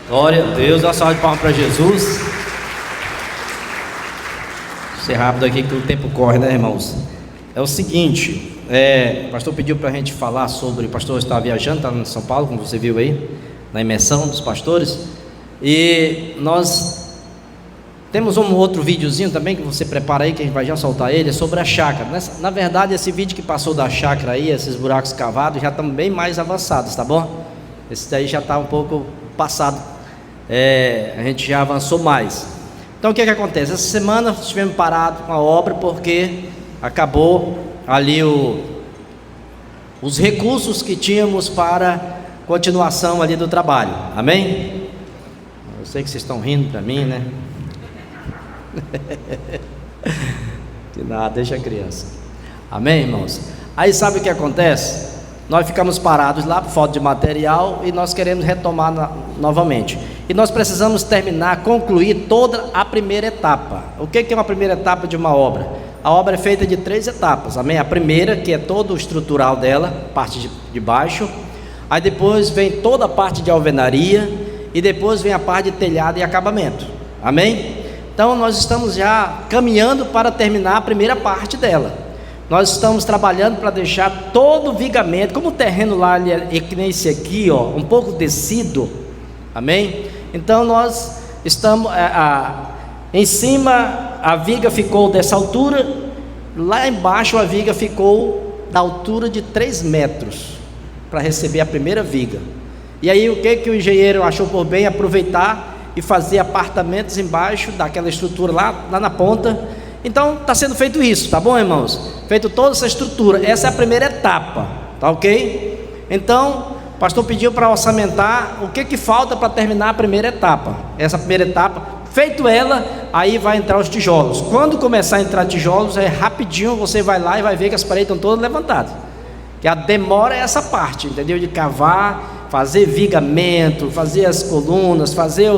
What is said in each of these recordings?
Glória a Deus, dá uma salva de palmas para Jesus. Vou ser rápido aqui que o tempo corre, né, irmãos? É o seguinte, o pastor pediu para a gente falar sobre, o pastor está viajando, está em São Paulo, como você viu aí, na imersão dos pastores, e nós temos um outro videozinho também que você prepara aí, que a gente vai já soltar ele, sobre a chácara. Na verdade, esse vídeo que passou da chácara aí, esses buracos cavados, já estão bem mais avançados, tá bom? Esse daí já está um pouco passado. A gente já avançou mais. Então o que acontece? Essa semana estivemos parados com a obra porque acabou ali os recursos que tínhamos para continuação ali do trabalho. Amém? Eu sei que vocês estão rindo para mim, né? Que nada, deixa a criança. Amém, irmãos? Aí sabe o que acontece? Nós ficamos parados lá por falta de material e nós queremos retomar novamente. E nós precisamos terminar, concluir toda a primeira etapa. O que é uma primeira etapa de uma obra? A obra é feita de 3 etapas, amém? A primeira, que é todo o estrutural dela, parte de baixo. Aí depois vem toda a parte de alvenaria. E depois vem a parte de telhado e acabamento, amém? Então nós estamos já caminhando para terminar a primeira parte dela. Nós estamos trabalhando para deixar todo o vigamento, como o terreno lá é que nem esse aqui, ó, um pouco descido, amém? Então nós estamos, em cima a viga ficou dessa altura, lá embaixo a viga ficou da altura de 3 metros, para receber a primeira viga. E aí o que o engenheiro achou por bem? Aproveitar e fazer apartamentos embaixo daquela estrutura lá na ponta. Então está sendo feito isso, tá bom, irmãos? Feito toda essa estrutura, essa é a primeira etapa, tá ok? Então o pastor pediu para orçamentar o que falta para terminar a primeira etapa. Essa primeira etapa, feito ela, aí vai entrar os tijolos. Quando começar a entrar tijolos, é rapidinho, você vai lá e vai ver que as paredes estão todas levantadas. Que a demora é essa parte, entendeu? De cavar, fazer vigamento, fazer as colunas, fazer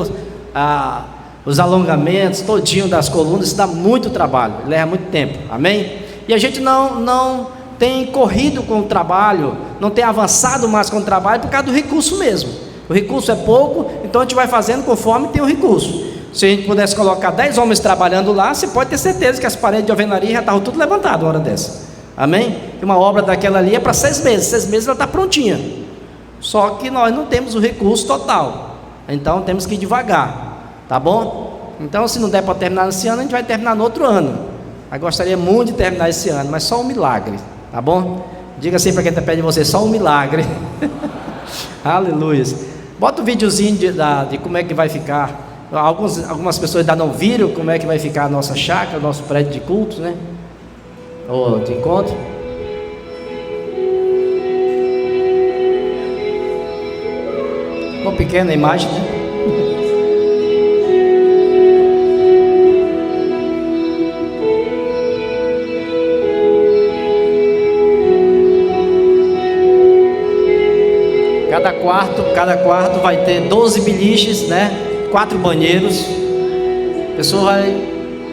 os alongamentos todinho das colunas. Isso dá muito trabalho, leva muito tempo, amém? E a gente não tem corrido com o trabalho, não tem avançado mais com o trabalho por causa do recurso mesmo. O recurso é pouco, então a gente vai fazendo conforme tem o recurso. Se a gente pudesse colocar 10 homens trabalhando lá, você pode ter certeza que as paredes de alvenaria já estavam tudo levantadas uma hora dessa, amém? E uma obra daquela ali é para 6 meses, 6 meses ela está prontinha, só que nós não temos o recurso total, então temos que ir devagar, tá bom? Então se não der para terminar esse ano, a gente vai terminar no outro ano. Eu gostaria muito de terminar esse ano, mas só um milagre, tá bom? Diga assim para quem está perto de você, só um milagre. Aleluia. Bota o videozinho de como é que vai ficar. Algumas pessoas ainda não viram como é que vai ficar a nossa chácara, o nosso prédio de cultos, né? Ou de encontro. Ficou pequena a imagem, né? Cada quarto vai ter 12 biliches, né? 4 banheiros. A pessoa vai...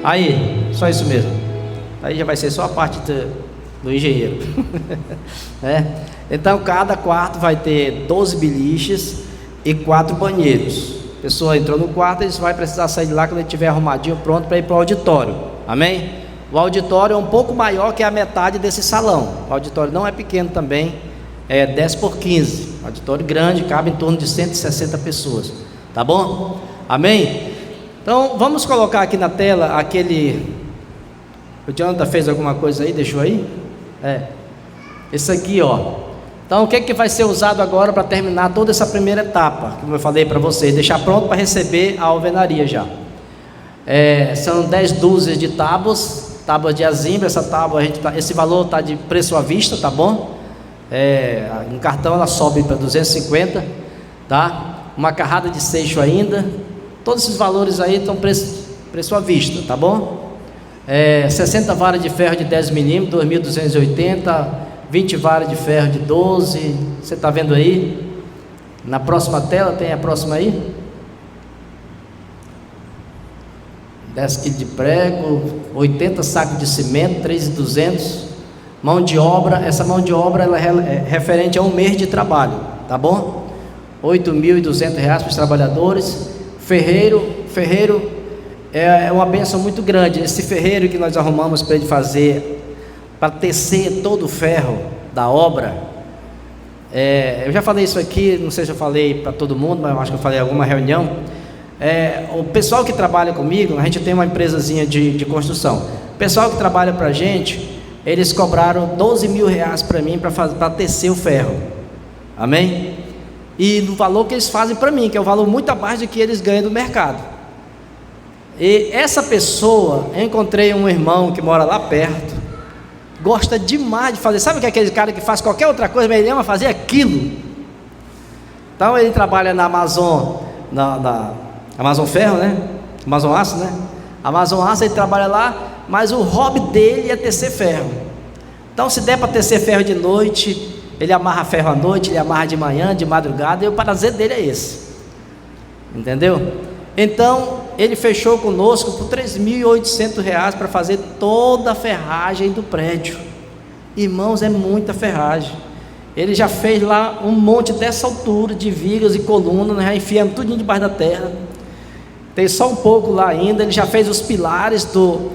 Aí, só isso mesmo. Aí já vai ser só a parte do engenheiro. Né? Então cada quarto vai ter 12 biliches e 4 banheiros. A pessoa entrou no quarto, ele vai precisar sair de lá quando ele estiver arrumadinho, pronto para ir para o auditório. Amém? O auditório é um pouco maior que a metade desse salão. O auditório não é pequeno também, é 10 por 15. Auditório grande, cabe em torno de 160 pessoas. Tá bom? Amém? Então vamos colocar aqui na tela aquele... O Jonathan fez alguma coisa aí? Deixou aí? Esse aqui, ó. Então o que vai ser usado agora para terminar toda essa primeira etapa, como eu falei para vocês, deixar pronto para receber a alvenaria já. São 10 dúzias de tábuas de azimbra. Essa tábua, esse valor está de preço à vista, tá bom? No cartão ela sobe para 250, tá? Uma carrada de seixo ainda. Todos esses valores aí estão preço à vista, tá bom? 60 varas de ferro de 10 mm, 2.280, 20 varas de ferro de 12, você está vendo aí? Na próxima tela, tem a próxima aí? 10 kg de prego, 80 sacos de cimento, 3.200. Mão de obra, essa mão de obra ela é referente a 1 mês de trabalho, tá bom? R$ 8.200 para os trabalhadores. Ferreiro é uma bênção muito grande. Esse ferreiro que nós arrumamos para ele fazer, para tecer todo o ferro da obra, eu já falei isso aqui, não sei se eu falei para todo mundo, mas eu acho que eu falei em alguma reunião. O pessoal que trabalha comigo, a gente tem uma empresazinha de construção. O pessoal que trabalha para a gente, eles cobraram R$ 12.000 para mim para tecer o ferro. Amém? E no valor que eles fazem para mim, que é um valor muito abaixo do que eles ganham do mercado. E essa pessoa, eu encontrei um irmão que mora lá perto, gosta demais de fazer. Sabe que é aquele cara que faz qualquer outra coisa, mas ele ama fazer aquilo? Então ele trabalha na Amazon, na Amazon Ferro, né? Amazon Aço, né? Amazon Aço, ele trabalha lá, mas o hobby dele é tecer ferro. Então, se der para tecer ferro de noite, ele amarra ferro à noite, ele amarra de manhã, de madrugada, e o prazer dele é esse. Entendeu? Então, ele fechou conosco por R$ 3.800 para fazer toda a ferragem do prédio. Irmãos, é muita ferragem. Ele já fez lá um monte dessa altura de vigas e colunas, né? Já enfiando tudo debaixo da terra. Tem só um pouco lá ainda. Ele já fez os pilares do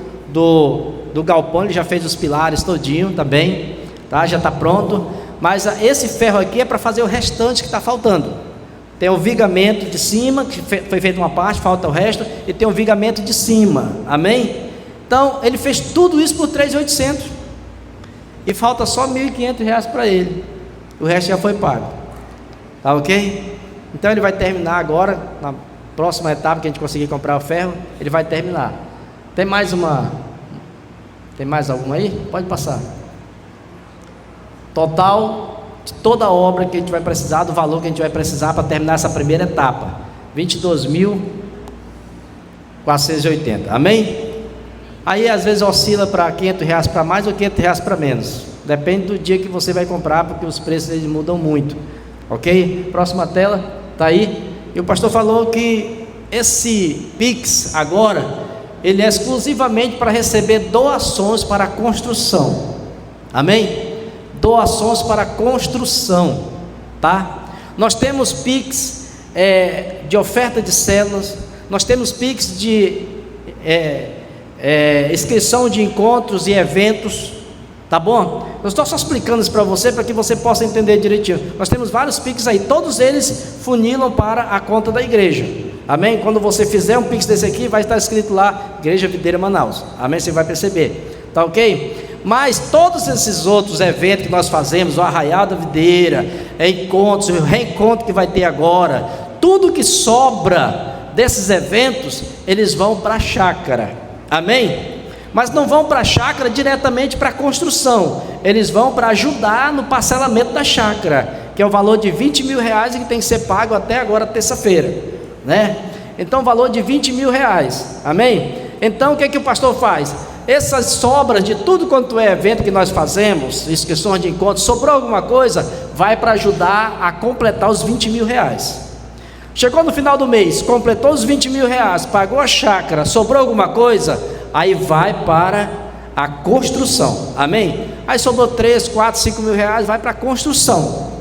galpão, ele já fez os pilares todinho também, tá? Já está pronto. Mas esse ferro aqui é para fazer o restante que está faltando. Tem o vigamento de cima, que foi feito uma parte, falta o resto, e tem o vigamento de cima, amém? Então, ele fez tudo isso por 3.800, e falta só R$ 1.500 para ele, o resto já foi pago, tá ok? Então, ele vai terminar agora, na próxima etapa que a gente conseguir comprar o ferro, ele vai terminar. Tem mais alguma aí? Pode passar. Total de toda a obra que a gente vai precisar, do valor que a gente vai precisar para terminar essa primeira etapa, 22.480, amém? Aí às vezes oscila para R$500 para mais ou R$500 para menos, depende do dia que você vai comprar, porque os preços eles mudam muito, ok? Próxima tela, tá aí. E o pastor falou que esse Pix agora, ele é exclusivamente para receber doações para a construção, amém? Doações para construção, tá? Nós temos Pix de oferta de células, nós temos Pix de inscrição de encontros e eventos, tá bom? Eu estou só explicando isso para você, para que você possa entender direitinho. Nós temos vários Pix aí, todos eles funilam para a conta da igreja, amém? Quando você fizer um Pix desse aqui, vai estar escrito lá, Igreja Videira Manaus, amém? Você vai perceber, tá ok? Mas todos esses outros eventos que nós fazemos, o Arraial da Videira, encontros, o reencontro que vai ter agora, tudo que sobra desses eventos, eles vão para a chácara, amém? Mas não vão para a chácara diretamente para a construção, eles vão para ajudar no parcelamento da chácara, que é o valor de R$20.000 e que tem que ser pago até agora, terça-feira, né? Então, valor de R$20.000, amém? Então, o que o pastor faz? Essas sobras de tudo quanto é evento que nós fazemos, inscrições de encontro, sobrou alguma coisa, vai para ajudar a completar os R$20.000. Chegou no final do mês, completou os R$20.000, pagou a chácara, sobrou alguma coisa, aí vai para a construção, amém? Aí sobrou 3, 4, 5 mil reais, vai para a construção.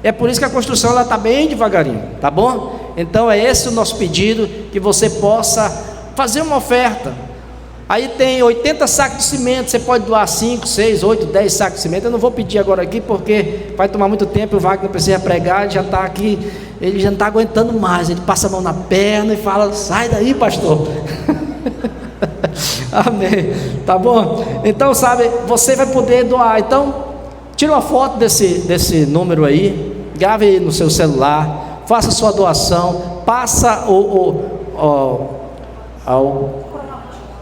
É por isso que a construção ela está bem devagarinho, tá bom? Então é esse o nosso pedido, que você possa fazer uma oferta. Aí tem 80 sacos de cimento, você pode doar 5, 6, 8, 10 sacos de cimento. Eu não vou pedir agora aqui, porque vai tomar muito tempo, o Wagner precisa pregar, ele já está aqui, ele já não está aguentando mais, ele passa a mão na perna e fala, sai daí pastor. Amém, tá bom? Então sabe, você vai poder doar. Então, tira uma foto desse número aí, grave aí no seu celular, faça a sua doação, passa o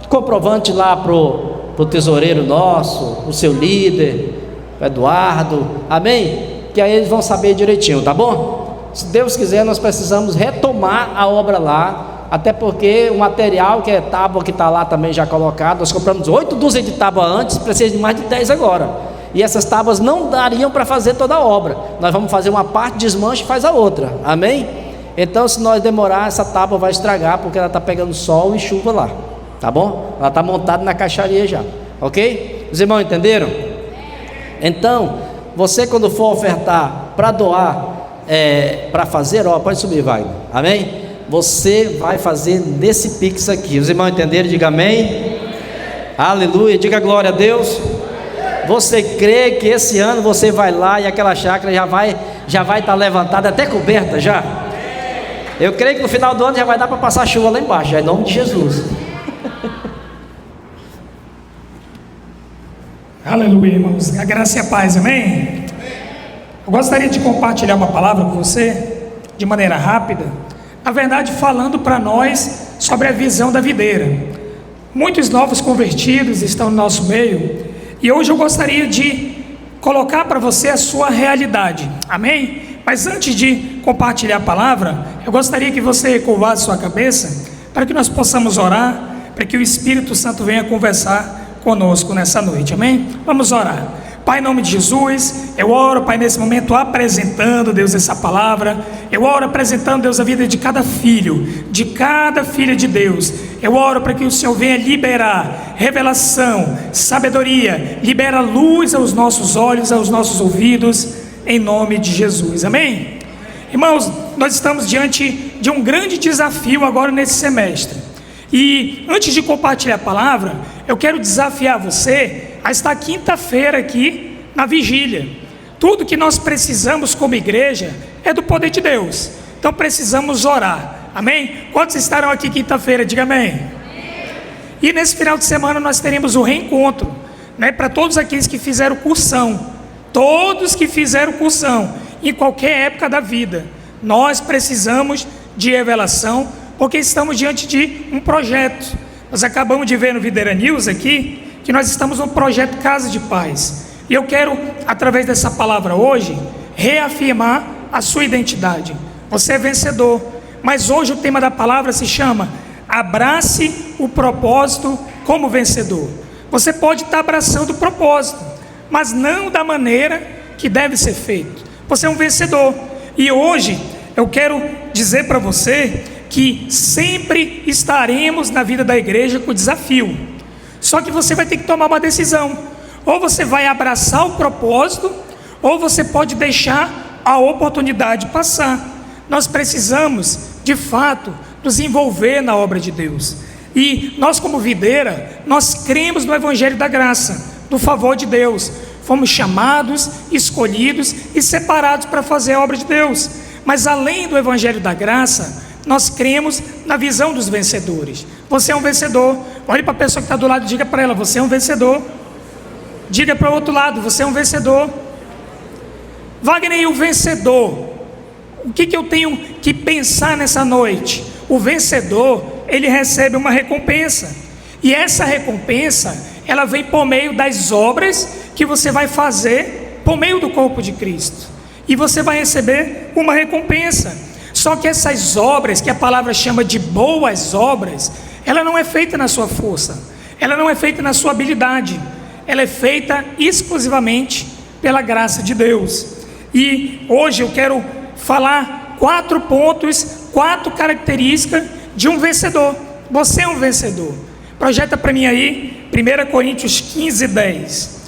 comprovante lá pro tesoureiro nosso, o seu líder, o Eduardo, amém? Que aí eles vão saber direitinho, tá bom? Se Deus quiser, nós precisamos retomar a obra lá, até porque o material que é tábua que está lá também já colocado, nós compramos 8 dúzias de tábua antes, precisa de mais de 10 agora, e essas tábuas não dariam para fazer toda a obra, nós vamos fazer uma parte, desmanche e faz a outra, amém? Então se nós demorar, essa tábua vai estragar, porque ela está pegando sol e chuva lá, tá bom? Ela está montada na caixaria já, ok? Os irmãos entenderam? Então, você quando for ofertar para doar para fazer, pode subir, Wagner, amém? Você vai fazer nesse Pix aqui. Os irmãos entenderam? Diga amém. Aleluia, diga glória a Deus. Você crê que esse ano você vai lá e aquela chácara já vai estar levantada, até coberta já? Eu creio que no final do ano já vai dar para passar chuva lá embaixo, já, em nome de Jesus. Aleluia, irmãos. A graça e a paz, amém? Eu gostaria de compartilhar uma palavra com você, de maneira rápida. Na verdade, falando para nós sobre a visão da videira. Muitos novos convertidos estão no nosso meio, e hoje eu gostaria de colocar para você a sua realidade, amém? Mas antes de compartilhar a palavra, eu gostaria que você curvasse sua cabeça, para que nós possamos orar, para que o Espírito Santo venha conversar conosco nessa noite, amém? Vamos orar. Pai, em nome de Jesus, eu oro, Pai, nesse momento apresentando, Deus, essa palavra. Eu oro apresentando, Deus, a vida de cada filho, de cada filha de Deus. Eu oro para que o Senhor venha liberar revelação, sabedoria, libera luz aos nossos olhos, aos nossos ouvidos, em nome de Jesus, amém? Irmãos, nós estamos diante de um grande desafio agora nesse semestre. E antes de compartilhar a palavra, eu quero desafiar você a estar quinta-feira aqui na vigília. Tudo que nós precisamos como igreja é do poder de Deus. Então precisamos orar, amém? Quantos estarão aqui quinta-feira? Diga amém. E nesse final de semana nós teremos o reencontro, né, para todos aqueles que fizeram cursão. Todos que fizeram cursão, em qualquer época da vida. Nós precisamos de revelação, porque estamos diante de um projeto. Nós acabamos de ver no Videira News aqui, que nós estamos no projeto Casa de Paz. E eu quero, através dessa palavra hoje, reafirmar a sua identidade. Você é vencedor. Mas hoje o tema da palavra se chama Abrace o propósito como vencedor. Você pode estar abraçando o propósito, mas não da maneira que deve ser feito. Você é um vencedor. E hoje eu quero dizer para você que sempre estaremos na vida da igreja com desafio. Só que você vai ter que tomar uma decisão. Ou você vai abraçar o propósito, ou você pode deixar a oportunidade passar. Nós precisamos, de fato, nos envolver na obra de Deus. E nós, como videira, nós cremos no Evangelho da Graça, do favor de Deus. Fomos chamados, escolhidos e separados para fazer a obra de Deus. Mas além do Evangelho da Graça, nós cremos na visão dos vencedores. Você é um vencedor. Olhe para a pessoa que está do lado e diga para ela: você é um vencedor. Diga para o outro lado: você é um vencedor. Wagner, e o vencedor? O que eu tenho que pensar nessa noite? O vencedor, ele recebe uma recompensa. E essa recompensa, ela vem por meio das obras que você vai fazer por meio do corpo de Cristo. E você vai receber uma recompensa. Só que essas obras, que a palavra chama de boas obras, ela não é feita na sua força, ela não é feita na sua habilidade, ela é feita exclusivamente pela graça de Deus. E hoje eu quero falar 4 pontos, 4 características de um vencedor. Você é um vencedor. Projeta para mim aí 1 Coríntios 15, 10.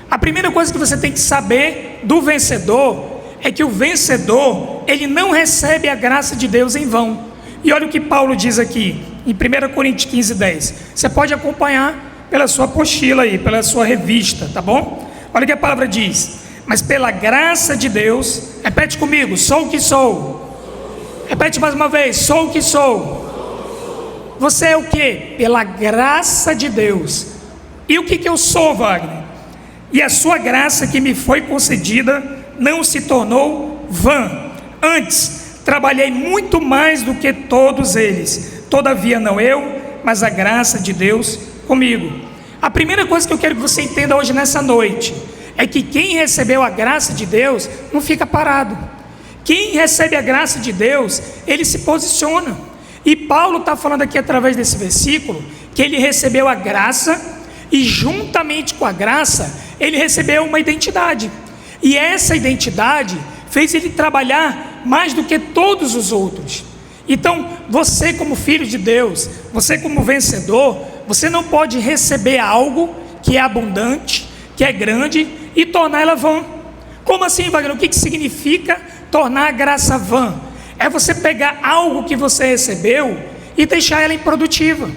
A primeira coisa que você tem que saber do vencedor é que o vencedor, ele não recebe a graça de Deus em vão. E olha o que Paulo diz aqui, em 1 Coríntios 15, 10. Você pode acompanhar pela sua apostila aí, pela sua revista, tá bom? Olha o que a palavra diz: mas pela graça de Deus, repete comigo: sou o que sou. Repete mais uma vez: sou o que sou. Você é o que? Pela graça de Deus. E o que eu sou, Wagner? E a sua graça que me foi concedida não se tornou vã. Antes, trabalhei muito mais do que todos eles. Todavia, não eu, mas a graça de Deus comigo. A primeira coisa que eu quero que você entenda hoje nessa noite é que quem recebeu a graça de Deus não fica parado. Quem recebe a graça de Deus, ele se posiciona. E Paulo está falando aqui através desse versículo que ele recebeu a graça e juntamente com a graça ele recebeu uma identidade. E essa identidade fez ele trabalhar mais do que todos os outros. Então, você como filho de Deus, você como vencedor, você não pode receber algo que é abundante, que é grande, e torná-la vã. Como assim, Wagner? O que significa tornar a graça vã é você pegar algo que você recebeu e deixar ela improdutiva,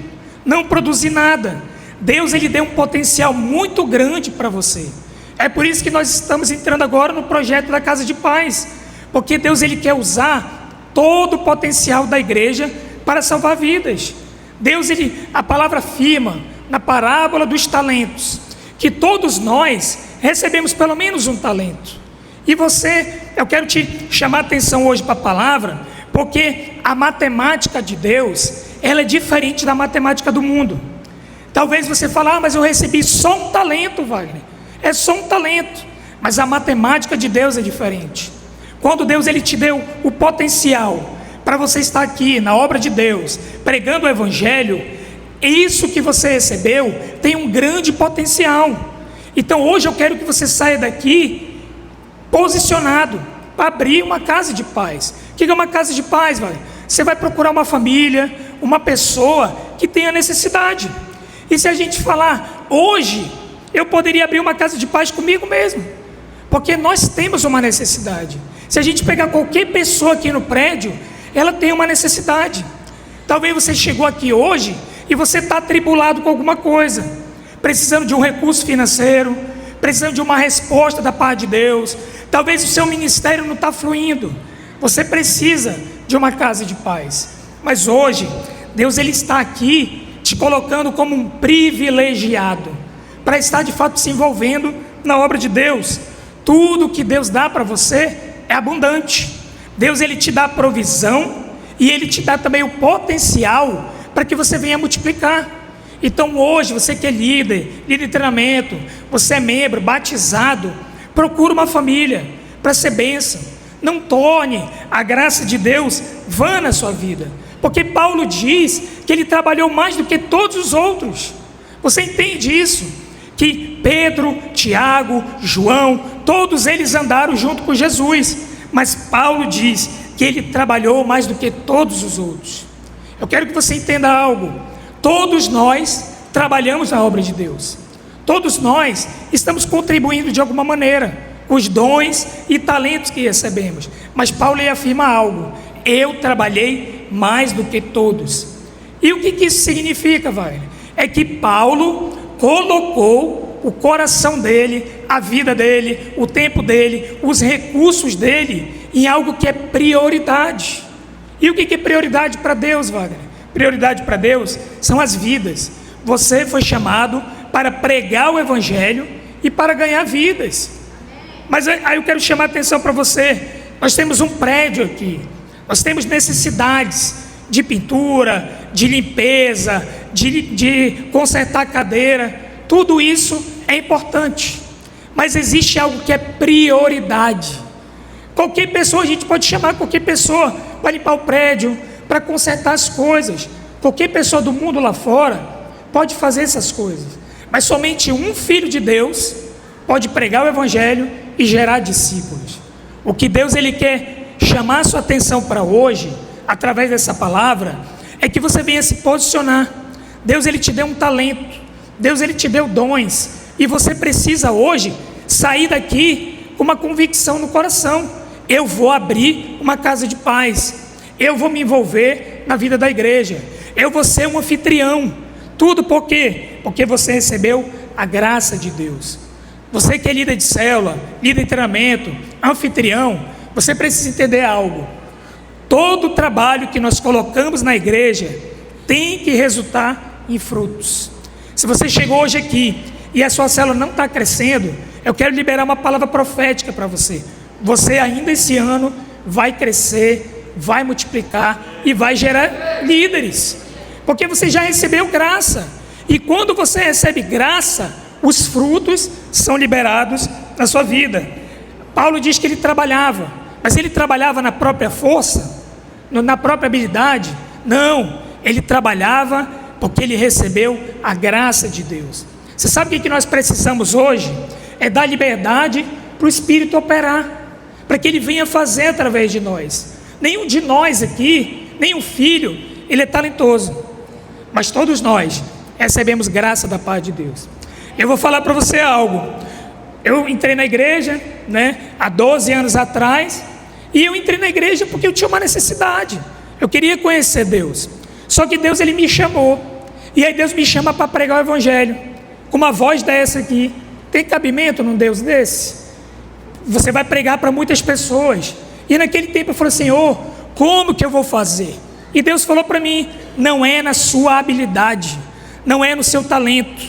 não produzir nada. Deus, ele deu um potencial muito grande para você. É por isso que nós estamos entrando agora no projeto da Casa de Paz, porque Deus, ele quer usar todo o potencial da igreja para salvar vidas. Deus, a palavra afirma na parábola dos talentos que todos nós recebemos pelo menos um talento. E eu quero te chamar a atenção hoje para a palavra, porque a matemática de Deus, ela é diferente da matemática do mundo. Talvez você fale, mas eu recebi só um talento, Wagner. É só um talento. Mas a matemática de Deus é diferente. Quando Deus, ele te deu o potencial para você estar aqui na obra de Deus, pregando o Evangelho, isso que você recebeu tem um grande potencial. Então hoje eu quero que você saia daqui posicionado para abrir uma casa de paz. O que é uma casa de paz, Wagner? Você vai procurar uma família, uma pessoa que tenha necessidade. E se a gente falar, hoje eu poderia abrir uma casa de paz comigo mesmo, porque nós temos uma necessidade. Se a gente pegar qualquer pessoa aqui no prédio, ela tem uma necessidade. Talvez você chegou aqui hoje e você está atribulado com alguma coisa, precisando de um recurso financeiro, precisando de uma resposta da parte de Deus. Talvez o seu ministério não está fluindo, você precisa de uma casa de paz. Mas hoje Deus, ele está aqui te colocando como um privilegiado para estar de fato se envolvendo na obra de Deus. Tudo que Deus dá para você é abundante. Deus, ele te dá a provisão e ele te dá também o potencial para que você venha multiplicar. Então hoje, você que é líder de treinamento, você é membro, batizado, procura uma família para ser bênção. Não torne a graça de Deus vã na sua vida, porque Paulo diz que ele trabalhou mais do que todos os outros. Você entende isso? Que Pedro, Tiago, João, todos eles andaram junto com Jesus, mas Paulo diz que ele trabalhou mais do que todos os outros. Eu quero que você entenda algo: todos nós trabalhamos na obra de Deus, todos nós estamos contribuindo de alguma maneira com os dons e talentos que recebemos. Mas Paulo afirma algo: eu trabalhei mais do que todos. E o que isso significa, Wagner? É que Paulo colocou o coração dele, a vida dele, o tempo dele, os recursos dele em algo que é prioridade. E o que é prioridade para Deus, Wagner? Prioridade para Deus são as vidas. Você foi chamado para pregar o Evangelho e para ganhar vidas. Mas aí eu quero chamar a atenção para você. Nós temos um prédio aqui, nós temos necessidades de pintura, de limpeza, de consertar a cadeira. Tudo isso é importante, mas existe algo que é prioridade. Qualquer pessoa, a gente pode chamar qualquer pessoa para limpar o prédio, para consertar as coisas. Qualquer pessoa do mundo lá fora pode fazer essas coisas, mas somente um filho de Deus pode pregar o Evangelho e gerar discípulos. O que Deus, ele quer chamar a sua atenção para hoje, através dessa palavra, é que você venha se posicionar. Deus, ele te deu um talento, Deus, ele te deu dons, e você precisa hoje sair daqui com uma convicção no coração: eu vou abrir uma casa de paz, eu vou me envolver na vida da igreja, eu vou ser um anfitrião. Tudo por quê? Porque você recebeu a graça de Deus. Você que é líder de célula, líder de treinamento, anfitrião, você precisa entender algo: todo o trabalho que nós colocamos na igreja tem que resultar em frutos. Se você chegou hoje aqui e a sua célula não está crescendo, eu quero liberar uma palavra profética para você. Você ainda esse ano vai crescer, vai multiplicar e vai gerar líderes, porque você já recebeu graça. E quando você recebe graça, os frutos são liberados na sua vida. Paulo diz que ele trabalhava, mas ele trabalhava na própria força, na própria habilidade? Não, ele trabalhava porque ele recebeu a graça de Deus. Você sabe o que nós precisamos hoje? É dar liberdade para o Espírito operar, para que ele venha fazer através de nós. Nenhum de nós aqui, nenhum filho, ele é talentoso, mas todos nós recebemos graça da parte de Deus. Eu vou falar para você algo. Eu entrei na igreja, há 12 anos atrás, E eu entrei na igreja porque eu tinha uma necessidade. Eu queria conhecer Deus. Só que Deus, Ele me chamou. E aí Deus me chama para pregar o Evangelho. Com uma voz dessa aqui. Tem cabimento num Deus desse? Você vai pregar para muitas pessoas. E naquele tempo eu falei, Senhor, como que eu vou fazer? E Deus falou para mim, não é na sua habilidade, não é no seu talento,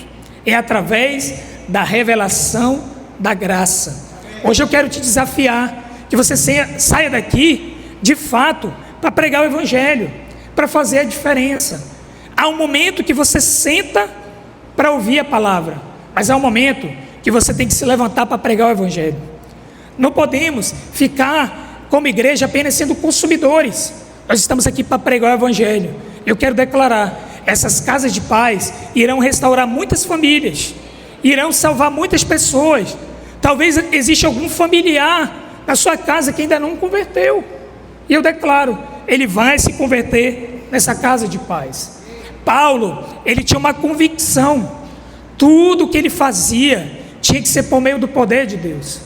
é através da revelação da graça. Hoje eu quero te desafiar, que você saia daqui, de fato, para pregar o Evangelho, para fazer a diferença. Há um momento que você senta para ouvir a palavra, mas há um momento que você tem que se levantar para pregar o Evangelho. Não podemos ficar como igreja apenas sendo consumidores. Nós estamos aqui para pregar o Evangelho. Eu quero declarar, essas casas de paz irão restaurar muitas famílias, irão salvar muitas pessoas. Talvez exista algum familiar na sua casa que ainda não converteu. E eu declaro, ele vai se converter nessa casa de paz. Paulo, ele tinha uma convicção. Tudo que ele fazia tinha que ser por meio do poder de Deus,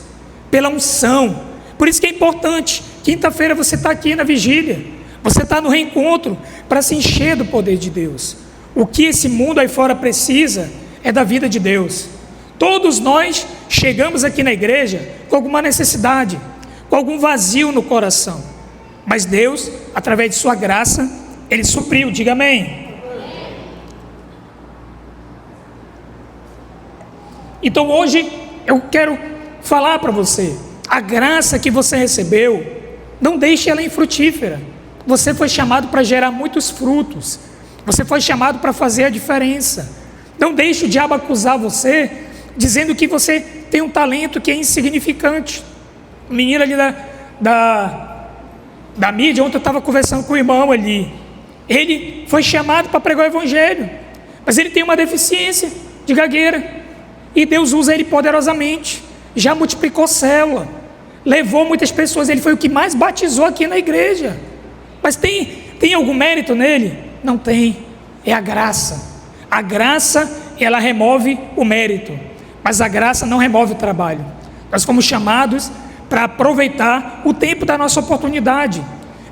pela unção. Por isso que é importante, quinta-feira você está aqui na vigília, você está no reencontro para se encher do poder de Deus. O que esse mundo aí fora precisa é da vida de Deus. Todos nós chegamos aqui na igreja com alguma necessidade, com algum vazio no coração, mas Deus, através de sua graça, Ele supriu. Diga amém. Então hoje eu quero falar para você, a graça que você recebeu, não deixe ela infrutífera. Você foi chamado para gerar muitos frutos, você foi chamado para fazer a diferença. Não deixe o diabo acusar você, dizendo que você tem um talento que é insignificante. O menino ali da mídia, ontem eu estava conversando com o irmão ali, ele foi chamado para pregar o Evangelho, mas ele tem uma deficiência de gagueira, e Deus usa ele poderosamente, já multiplicou célula, levou muitas pessoas, ele foi o que mais batizou aqui na igreja. Mas tem algum mérito nele? Não tem, é a graça. A graça, ela remove o mérito, mas a graça não remove o trabalho. Nós fomos chamados para aproveitar o tempo da nossa oportunidade.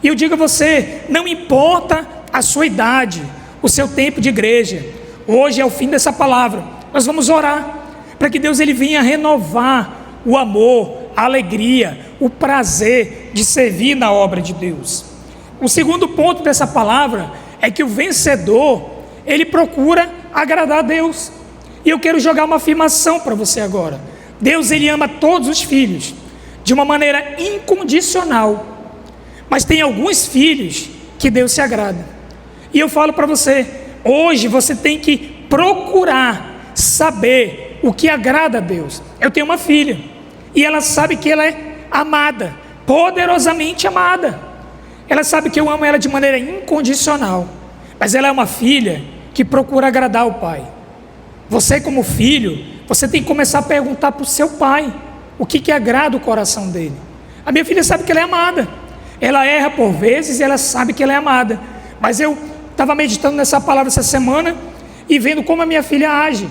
E eu digo a você, não importa a sua idade, o seu tempo de igreja, hoje é o fim dessa palavra, nós vamos orar para que Deus ele venha renovar o amor, a alegria, o prazer de servir na obra de Deus. O segundo ponto dessa palavra é que o vencedor, ele procura agradar a Deus. E eu quero jogar uma afirmação para você agora. Deus, ele ama todos os filhos de uma maneira incondicional, mas tem alguns filhos que Deus se agrada. E eu falo para você, hoje você tem que procurar saber o que agrada a Deus. Eu tenho uma filha e ela sabe que ela é amada, poderosamente amada. Ela sabe que eu amo ela de maneira incondicional, mas ela é uma filha que procura agradar o pai. Você, como filho, você tem que começar a perguntar para o seu pai o que agrada o coração dele. A minha filha sabe que ela é amada, ela erra por vezes e ela sabe que ela é amada, mas eu estava meditando nessa palavra essa semana e vendo como a minha filha age.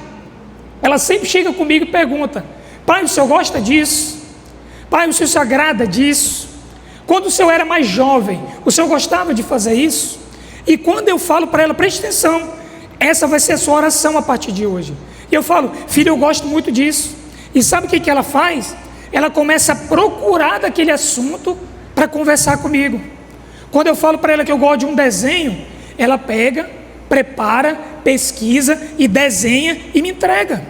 Ela sempre chega comigo e pergunta: pai, o senhor gosta disso? Pai, o senhor se agrada disso? Quando o senhor era mais jovem, o senhor gostava de fazer isso? E quando eu falo para ela, preste atenção, essa vai ser a sua oração a partir de hoje. E eu falo, filha, eu gosto muito disso. E sabe o que ela faz? Ela começa a procurar daquele assunto para conversar comigo. Quando eu falo para ela que eu gosto de um desenho, ela pega, prepara, pesquisa e desenha e me entrega.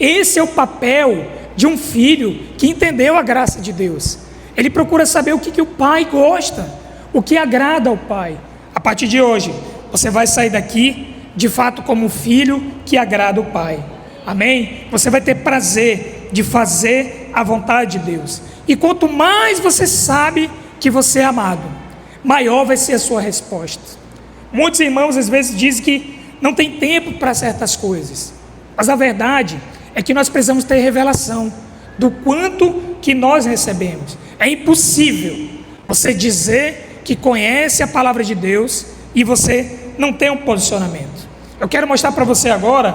Esse é o papel de um filho que entendeu a graça de Deus. Ele procura saber o que o pai gosta, o que agrada ao pai. A partir de hoje, você vai sair daqui, de fato, como um filho que agrada o pai. Amém? Você vai ter prazer de fazer a vontade de Deus. E quanto mais você sabe que você é amado, maior vai ser a sua resposta. Muitos irmãos às vezes dizem que não tem tempo para certas coisas, mas a verdade é que nós precisamos ter revelação do quanto que nós recebemos. É impossível você dizer que conhece a palavra de Deus e você não tem um posicionamento. Eu quero mostrar para você agora,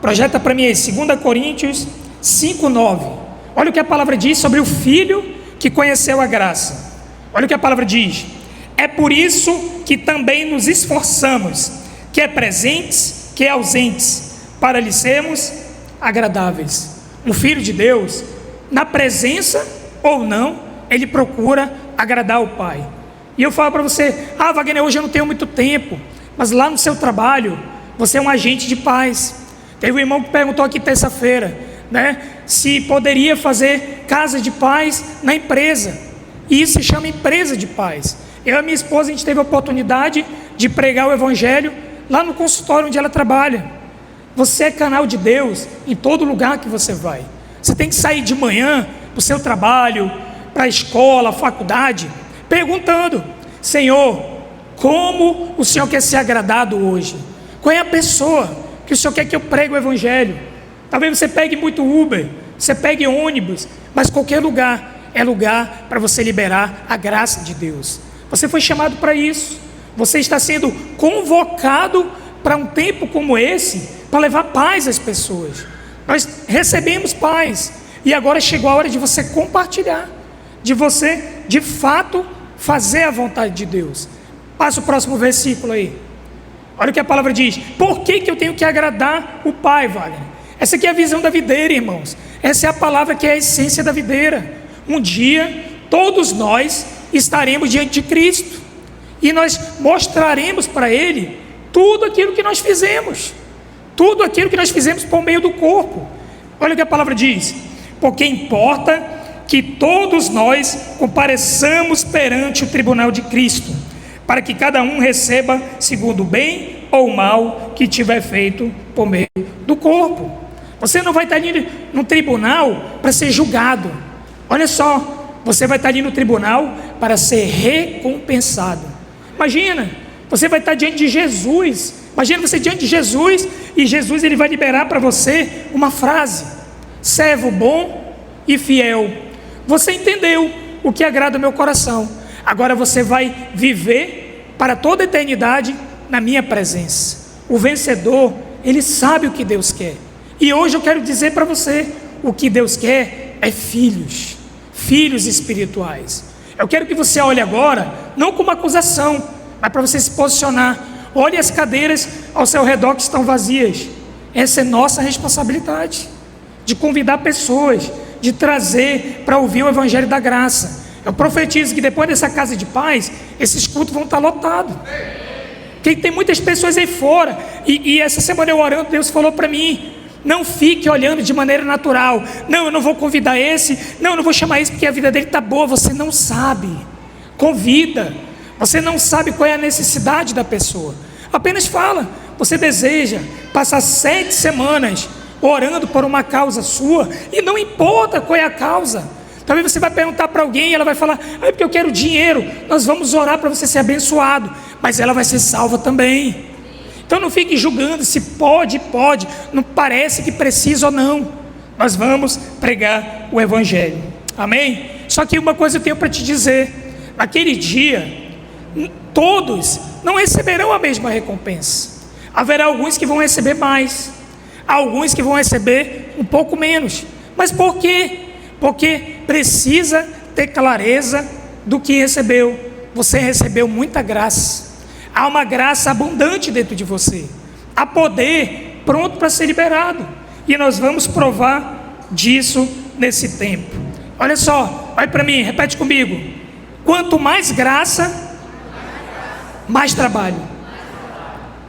projeta para mim aí, 2 Coríntios 5:9. Olha o que a palavra diz sobre o filho que conheceu a graça. Olha o que a palavra diz: é por isso que também nos esforçamos, quer presentes, quer ausentes, para lhe sermos agradáveis. Um filho de Deus, na presença ou não, ele procura agradar o Pai. E eu falo para você: Wagner, hoje eu não tenho muito tempo. Mas lá no seu trabalho, você é um agente de paz. Teve um irmão que perguntou aqui terça-feira, se poderia fazer casa de paz na empresa. E isso se chama empresa de paz. Eu e minha esposa, a gente teve a oportunidade de pregar o Evangelho lá no consultório onde ela trabalha. Você é canal de Deus em todo lugar que você vai. Você tem que sair de manhã para o seu trabalho, para a escola, faculdade, perguntando: Senhor, como o Senhor quer ser agradado hoje? Qual é a pessoa que o Senhor quer que eu pregue o Evangelho? Talvez você pegue muito Uber, você pegue ônibus, mas qualquer lugar é lugar para você liberar a graça de Deus. Você foi chamado para isso. Você está sendo convocado para um tempo como esse, para levar paz às pessoas. Nós recebemos paz, e agora chegou a hora de você compartilhar, de você de fato fazer a vontade de Deus. Passa o próximo versículo aí. Olha o que a palavra diz: por que eu tenho que agradar o Pai, Wagner? Essa aqui é a visão da videira, irmãos. Essa é a palavra que é a essência da videira. Um dia, todos nós estaremos diante de Cristo, e nós mostraremos para Ele tudo aquilo que nós fizemos. Tudo aquilo que nós fizemos por meio do corpo. Olha o que a palavra diz: porque importa que todos nós compareçamos perante o tribunal de Cristo, para que cada um receba segundo o bem ou o mal que tiver feito por meio do corpo. Você não vai estar ali no tribunal para ser julgado. Olha só, você vai estar ali no tribunal para ser recompensado. Imagina, você vai estar diante de Jesus. Imagina você diante de Jesus, e Jesus ele vai liberar para você uma frase: servo bom e fiel, você entendeu o que agrada o meu coração. Agora você vai viver para toda a eternidade na minha presença. O vencedor, ele sabe o que Deus quer. E hoje eu quero dizer para você: o que Deus quer é filhos espirituais. Eu quero que você olhe agora, não como acusação, mas para você se posicionar. Olhe as cadeiras ao seu redor que estão vazias. Essa é nossa responsabilidade, de convidar pessoas, de trazer para ouvir o Evangelho da Graça. Eu profetizo que depois dessa casa de paz, esses cultos vão estar lotados. Porque tem muitas pessoas aí fora, e essa semana eu orando, Deus falou para mim: não fique olhando de maneira natural. Não, eu não vou convidar esse, não, eu não vou chamar esse porque a vida dele está boa. Você não sabe. Convida. Você não sabe qual é a necessidade da pessoa. Apenas fala: você deseja passar 7 semanas orando por uma causa sua, e não importa qual é a causa. Talvez você vai perguntar para alguém e ela vai falar: é porque eu quero dinheiro. Nós vamos orar para você ser abençoado, mas ela vai ser salva também. Então não fique julgando se pode, não parece que precisa ou não. Nós vamos pregar o Evangelho, amém? Só que uma coisa eu tenho para te dizer: naquele dia, todos não receberão a mesma recompensa. Haverá alguns que vão receber mais, alguns que vão receber um pouco menos. Mas por quê? Porque precisa ter clareza do que recebeu. Você recebeu muita graça. Há uma graça abundante dentro de você. Há poder pronto para ser liberado. E nós vamos provar disso nesse tempo. Olha só, olha para mim, repete comigo: quanto mais graça, mais trabalho.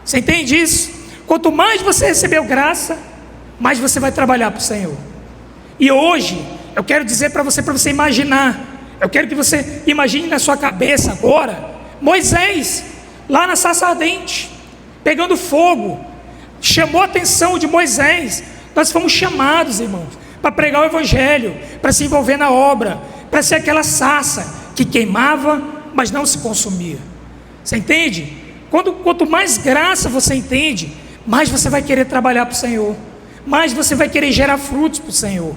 Você entende isso? Quanto mais você recebeu graça, mais você vai trabalhar para o Senhor. E hoje eu quero dizer para você imaginar. Eu quero que você imagine na sua cabeça agora Moisés lá na sarça ardente, pegando fogo. Chamou a atenção de Moisés. Nós fomos chamados, irmãos, para pregar o Evangelho, para se envolver na obra, para ser aquela sarça que queimava, mas não se consumia. Você entende? Quanto mais graça você entende, mais você vai querer trabalhar para o Senhor, mais você vai querer gerar frutos para o Senhor.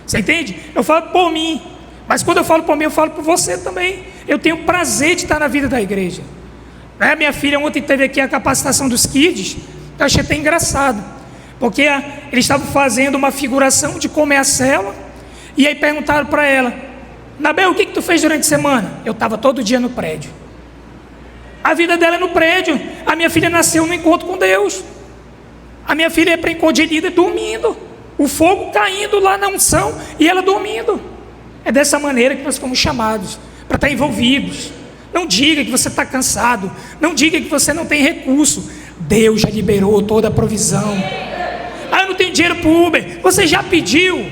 Você entende? Eu falo por mim, mas quando eu falo por mim, eu falo por você também. Eu tenho prazer de estar na vida da igreja. Minha filha ontem teve aqui a capacitação dos kids. Eu achei até engraçado, porque eles estavam fazendo uma figuração de como é a célula, e aí perguntaram para ela: Nabel, o que tu fez durante a semana? Eu estava todo dia no prédio. A vida dela é no prédio. A minha filha nasceu no encontro com Deus. A minha filha é para encontro de líder dormindo. O fogo caindo lá na unção e ela dormindo. É dessa maneira que nós fomos chamados, para estar envolvidos. Não diga que você está cansado. Não diga que você não tem recurso. Deus já liberou toda a provisão. Ah, eu não tenho dinheiro para o Uber. Você já pediu.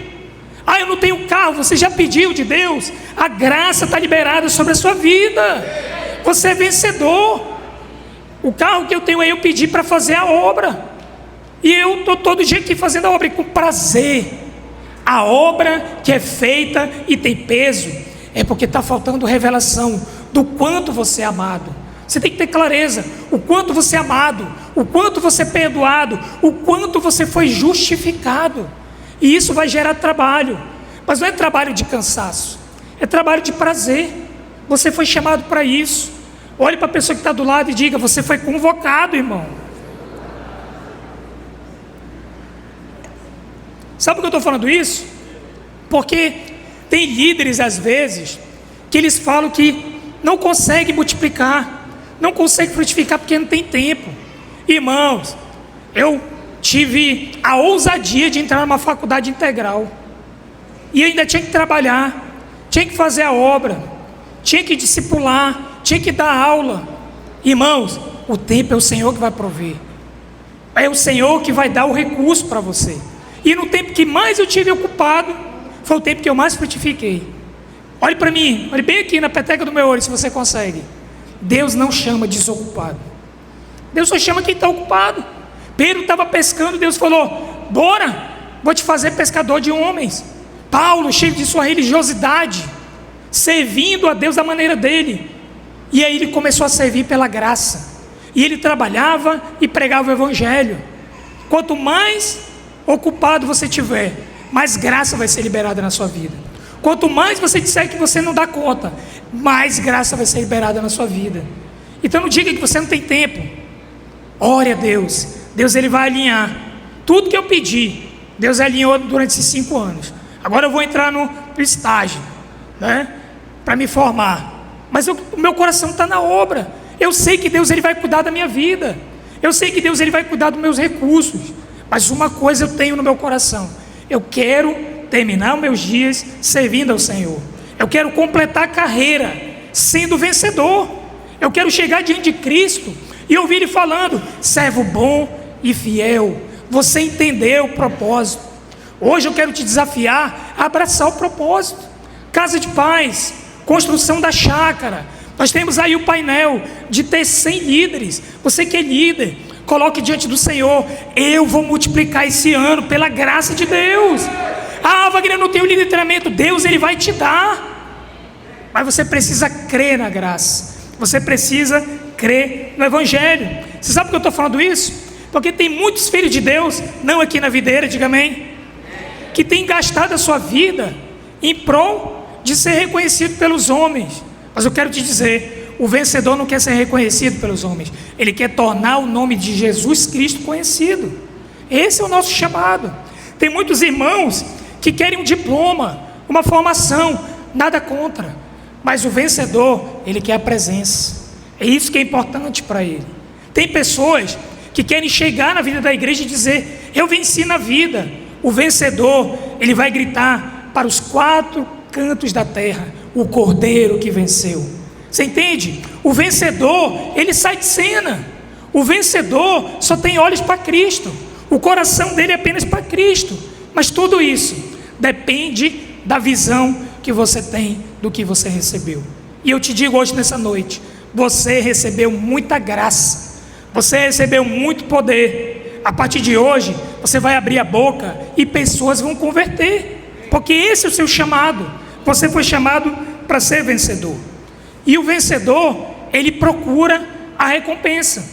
Ah, eu não tenho carro. Você já pediu de Deus. A graça está liberada sobre a sua vida. Você é vencedor. O carro que eu tenho aí eu pedi para fazer a obra. E eu estou todo dia aqui fazendo a obra, e com prazer. A obra que é feita e tem peso, é porque está faltando revelação do quanto você é amado. Você tem que ter clareza, o quanto você é amado, o quanto você é perdoado, o quanto você foi justificado. E isso vai gerar trabalho, mas não é trabalho de cansaço, é trabalho de prazer. Você foi chamado para isso. Olhe para a pessoa que está do lado e diga: você foi convocado, irmão. Sabe por que eu estou falando isso? Porque tem líderes às vezes que eles falam que não conseguem multiplicar, não conseguem frutificar porque não tem tempo. Irmãos, eu tive a ousadia de entrar numa faculdade integral e ainda tinha que trabalhar, tinha que fazer a obra, tinha que discipular, tinha que dar aula. Irmãos, o tempo é o Senhor que vai prover, é o Senhor que vai dar o recurso para você. E no tempo que mais eu tive ocupado, foi o tempo que eu mais frutifiquei. Olhe para mim, olhe bem aqui na peteca do meu olho, se você consegue. Deus não chama desocupado, Deus só chama quem está ocupado. Pedro estava pescando, Deus falou: bora, vou te fazer pescador de homens. Paulo, cheio de sua religiosidade, servindo a Deus da maneira dele. E aí ele começou a servir pela graça. E ele trabalhava e pregava o evangelho. Quanto mais ocupado você tiver, mais graça vai ser liberada na sua vida. Quanto mais você disser que você não dá conta, mais graça vai ser liberada na sua vida. Então não diga que você não tem tempo. Ore a Deus. Deus ele vai alinhar tudo que eu pedi. Deus alinhou durante esses 5 anos. Agora eu vou entrar no estágio, né, para me formar. Mas o meu coração está na obra. Eu sei que Deus ele vai cuidar da minha vida. Eu sei que Deus ele vai cuidar dos meus recursos. Mas uma coisa eu tenho no meu coração: eu quero terminar os meus dias servindo ao Senhor. Eu quero completar a carreira sendo vencedor. Eu quero chegar diante de Cristo e ouvir Ele falando: servo bom e fiel, você entendeu o propósito. Hoje eu quero te desafiar a abraçar o propósito. Casa de paz, construção da chácara. Nós temos aí o painel de ter 100 líderes. Você que é líder, coloque diante do Senhor: eu vou multiplicar esse ano pela graça de Deus. Ah, Wagner, eu não tenho líder de treinamento. Deus ele vai te dar, mas você precisa crer na graça. Você precisa crer no evangelho. Você sabe por que eu estou falando isso? Porque tem muitos filhos de Deus, não aqui na videira, diga amém, que tem gastado a sua vida em prol de ser reconhecido pelos homens. Mas eu quero te dizer, o vencedor não quer ser reconhecido pelos homens, ele quer tornar o nome de Jesus Cristo conhecido. Esse é o nosso chamado. Tem muitos irmãos que querem um diploma, uma formação, nada contra, mas o vencedor, ele quer a presença. É isso que é importante para ele. Tem pessoas que querem chegar na vida da igreja e dizer: eu venci na vida. O vencedor, ele vai gritar para os 4 cantos da terra: o Cordeiro que venceu. Você entende? O vencedor, ele sai de cena. O vencedor só tem olhos para Cristo. O coração dele é apenas para Cristo. Mas tudo isso depende da visão que você tem do que você recebeu. E eu te digo hoje nessa noite: você recebeu muita graça, você recebeu muito poder. A partir de hoje você vai abrir a boca e pessoas vão converter, porque esse é o seu chamado. Você foi chamado para ser vencedor. E o vencedor, ele procura a recompensa.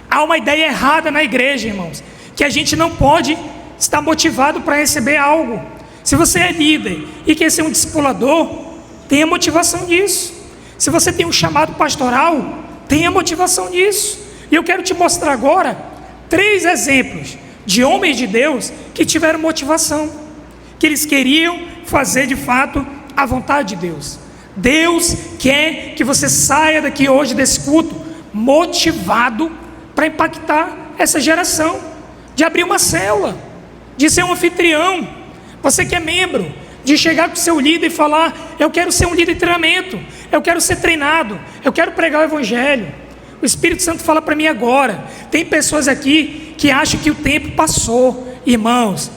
Há uma ideia errada na igreja, irmãos, que a gente não pode estar motivado para receber algo. Se você é líder e quer ser um discipulador, tenha motivação disso. Se você tem um chamado pastoral, tenha motivação disso. E eu quero te mostrar agora 3 exemplos de homens de Deus que tiveram motivação, que eles queriam fazer de fato a vontade de Deus. Deus quer que você saia daqui hoje desse culto motivado para impactar essa geração, de abrir uma célula, de ser um anfitrião. Você que é membro, de chegar com o seu líder e falar: eu quero ser um líder de treinamento, eu quero ser treinado, eu quero pregar o evangelho. O Espírito Santo fala para mim agora. Tem pessoas aqui que acham que o tempo passou. Irmãos,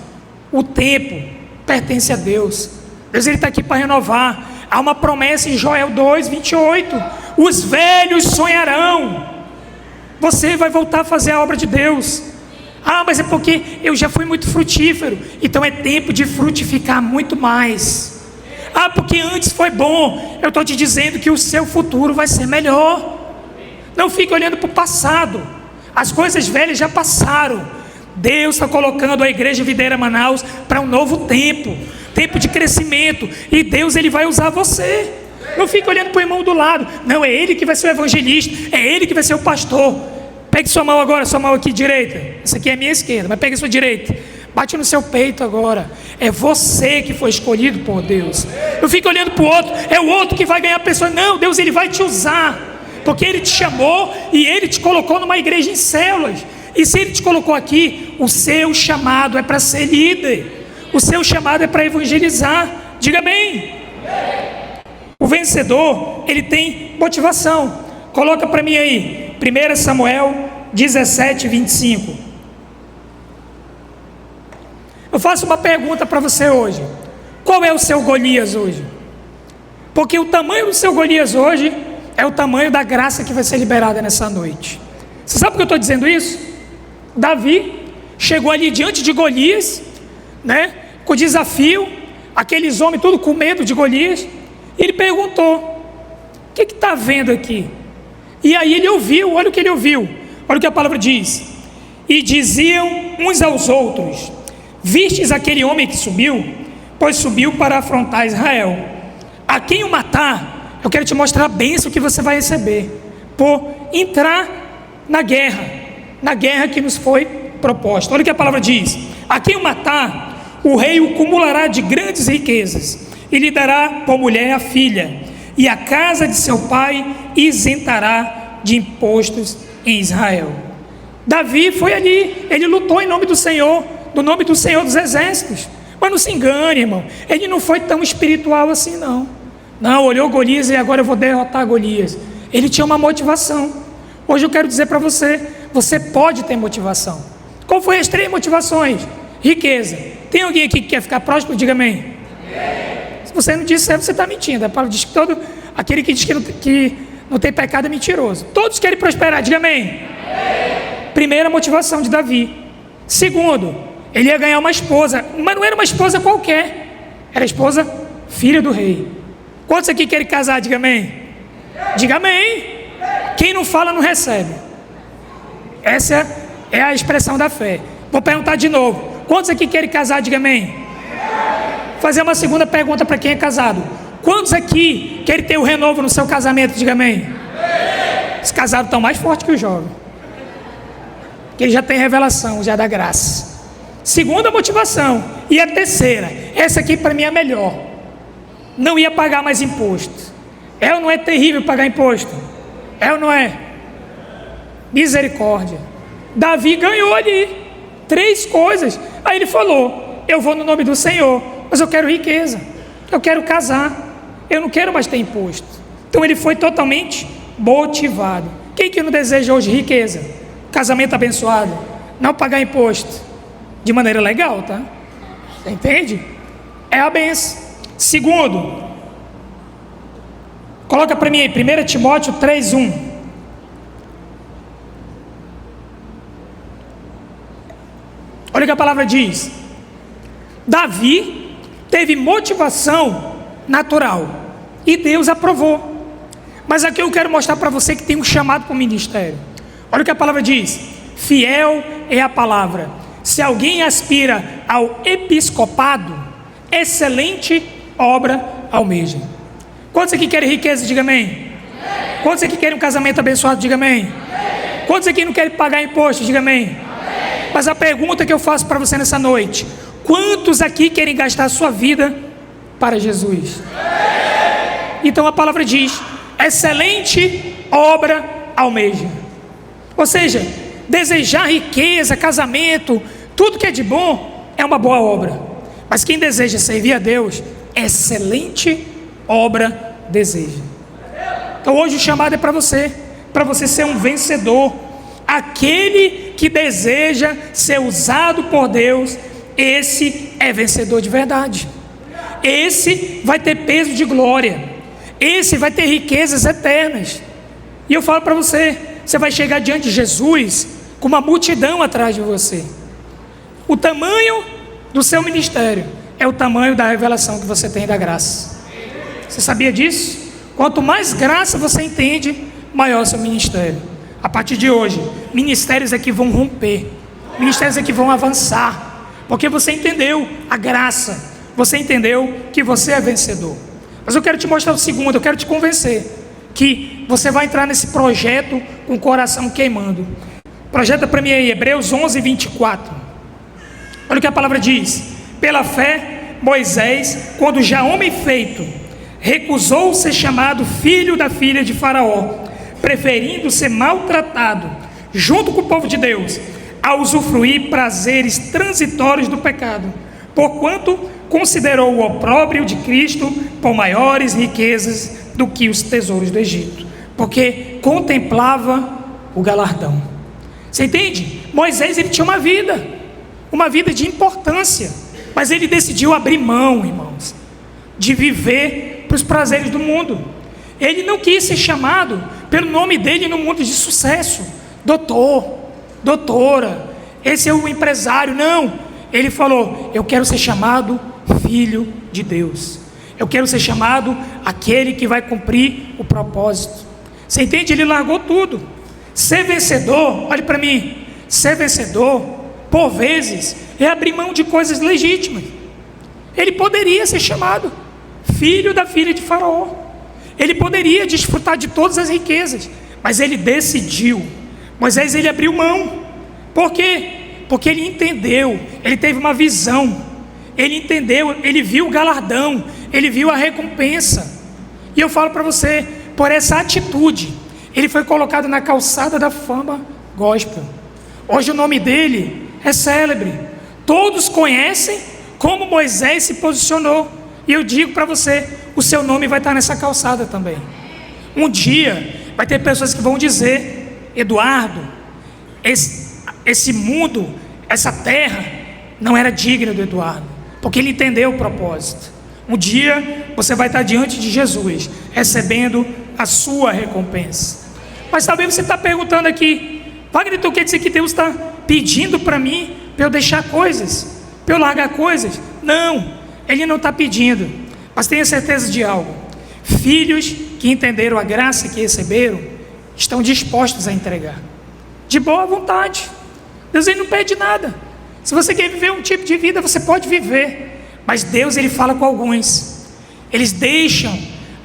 o tempo pertence a Deus. Deus está aqui para renovar. Há uma promessa em Joel 2:28: os velhos sonharão. Você vai voltar a fazer a obra de Deus. Ah, mas é porque eu já fui muito frutífero. Então é tempo de frutificar muito mais. Ah, porque antes foi bom. Eu estou te dizendo que o seu futuro vai ser melhor. Não fique olhando para o passado. As coisas velhas já passaram. Deus está colocando a Igreja Videira Manaus para um novo tempo, tempo de crescimento. E Deus, Ele vai usar você. Não fique olhando para o irmão do lado. Não, é ele que vai ser o evangelista, é ele que vai ser o pastor. Pegue sua mão agora, sua mão aqui direita. Essa aqui é a minha esquerda, mas pegue a sua direita. Bate no seu peito agora. É você que foi escolhido por Deus. Não fique olhando para o outro. É o outro que vai ganhar a pessoa. Não, Deus, Ele vai te usar, porque Ele te chamou e Ele te colocou numa igreja em células. E se Ele te colocou aqui, o seu chamado é para ser líder. O seu chamado é para evangelizar. Diga bem. O vencedor, ele tem motivação. Coloca para mim aí, 1 Samuel 17:25. Eu faço uma pergunta para você hoje. Qual é o seu Golias hoje? Porque o tamanho do seu Golias hoje é o tamanho da graça que vai ser liberada nessa noite. Você sabe por que eu estou dizendo isso? Davi chegou ali diante de Golias, né, com o desafio, aqueles homens tudo com medo de Golias. Ele perguntou: o que está vendo aqui? E aí ele ouviu, olha o que ele ouviu, olha o que a palavra diz. E diziam uns aos outros: vistes aquele homem que subiu? Pois subiu para afrontar Israel. A quem o matar, eu quero te mostrar a bênção que você vai receber por entrar na guerra que nos foi proposta. Olha o que a palavra diz: a quem o matar, o rei o cumulará de grandes riquezas e lhe dará por mulher a filha, e a casa de seu pai isentará de impostos em Israel. Davi foi ali, ele lutou em nome do Senhor, do nome do Senhor dos Exércitos. Mas não se engane, irmão, ele não foi tão espiritual assim não. Não, olhou Golias e agora eu vou derrotar Golias. Ele tinha uma motivação. Hoje eu quero dizer para você, você pode ter motivação. Qual foi as 3 motivações? Riqueza. Tem alguém aqui que quer ficar próspero? Diga amém. Se você não disser, você está mentindo. A palavra diz que todo aquele que diz que não tem pecado é mentiroso. Todos querem prosperar, diga amém. Primeira motivação de Davi. Segundo, ele ia ganhar uma esposa, mas não era uma esposa qualquer, era a esposa filha do rei. Quantos aqui querem casar? Diga amém. Diga amém. Quem não fala não recebe. Essa é a expressão da fé. Vou perguntar de novo. Quantos aqui querem casar? Diga amém. Fazer uma segunda pergunta para quem é casado. Quantos aqui querem ter o renovo no seu casamento? Diga amém. Os casados estão mais fortes que o jovem, porque ele já tem revelação, já dá graça. Segunda motivação. E a terceira, essa aqui para mim é a melhor: não ia pagar mais imposto. É ou não é terrível pagar imposto? É ou não é? Misericórdia. Davi ganhou ali 3 coisas. Aí ele falou: eu vou no nome do Senhor, mas eu quero riqueza, eu quero casar, eu não quero mais ter imposto. Então ele foi totalmente motivado. Quem que não deseja hoje riqueza, casamento abençoado, não pagar imposto de maneira legal, tá? Você entende? É a benção. Segundo, coloca para mim aí 1 Timóteo 3:1. Olha o que a palavra diz. Davi teve motivação natural e Deus aprovou. Mas aqui eu quero mostrar para você que tem um chamado para o ministério. Olha o que a palavra diz: fiel é a palavra. Se alguém aspira ao episcopado, excelente obra almeja. Quantos aqui querem riqueza? Diga amém. Quantos aqui querem um casamento abençoado? Diga amém. Quantos aqui não querem pagar imposto? Diga amém. Mas a pergunta que eu faço para você nessa noite: quantos aqui querem gastar a sua vida para Jesus? Então a palavra diz: excelente obra almeja. Ou seja, desejar riqueza, casamento, tudo que é de bom é uma boa obra. Mas quem deseja servir a Deus, excelente obra deseja. Então hoje o chamado é para você ser um vencedor. Aquele que deseja ser usado por Deus, esse é vencedor de verdade. Esse vai ter peso de glória. Esse vai ter riquezas eternas. E eu falo para você, você vai chegar diante de Jesus com uma multidão atrás de você. O tamanho do seu ministério é o tamanho da revelação que você tem da graça. Você sabia disso? Quanto mais graça você entende, maior é o seu ministério. A partir de hoje, ministérios é que vão romper, ministérios é que vão avançar, porque você entendeu a graça, você entendeu que você é vencedor. Mas eu quero te mostrar o segundo, eu quero te convencer que você vai entrar nesse projeto com o coração queimando. Projeta para mim aí, Hebreus 11, 24. Olha o que a palavra diz: pela fé, Moisés, quando já homem feito, recusou ser chamado filho da filha de Faraó, preferindo ser maltratado junto com o povo de Deus, a usufruir prazeres transitórios do pecado, porquanto considerou o opróbrio de Cristo por maiores riquezas do que os tesouros do Egito, porque contemplava o galardão. Você entende? Moisés, ele tinha uma vida de importância, mas ele decidiu abrir mão, irmãos, de viver para os prazeres do mundo. Ele não quis ser chamado pelo nome dele no mundo de sucesso, doutor, doutora, esse é o empresário. Não, ele falou: eu quero ser chamado filho de Deus, eu quero ser chamado aquele que vai cumprir o propósito. Você entende? Ele largou tudo. Ser vencedor, olhe para mim, ser vencedor, por vezes, é abrir mão de coisas legítimas. Ele poderia ser chamado filho da filha de Faraó, ele poderia desfrutar de todas as riquezas, mas ele decidiu. Moisés, ele abriu mão. Por quê? Porque ele entendeu, ele teve uma visão, ele entendeu, ele viu o galardão, ele viu a recompensa. E eu falo para você, por essa atitude, ele foi colocado na calçada da fama gospel. Hoje o nome dele é célebre, todos conhecem como Moisés se posicionou. E eu digo para você, o seu nome vai estar nessa calçada também. Um dia vai ter pessoas que vão dizer: Eduardo, esse mundo, essa terra não era digna do Eduardo, porque ele entendeu o propósito. Um dia você vai estar diante de Jesus, recebendo a sua recompensa. Mas talvez você está perguntando aqui: Wagner, então quer dizer que Deus está pedindo para mim, para eu deixar coisas, para eu largar coisas? Não, Ele não está pedindo, mas tenha certeza de algo: filhos que entenderam a graça que receberam, estão dispostos a entregar, de boa vontade. Deus, ele não pede nada. Se você quer viver um tipo de vida, você pode viver, mas Deus, ele fala com alguns, eles deixam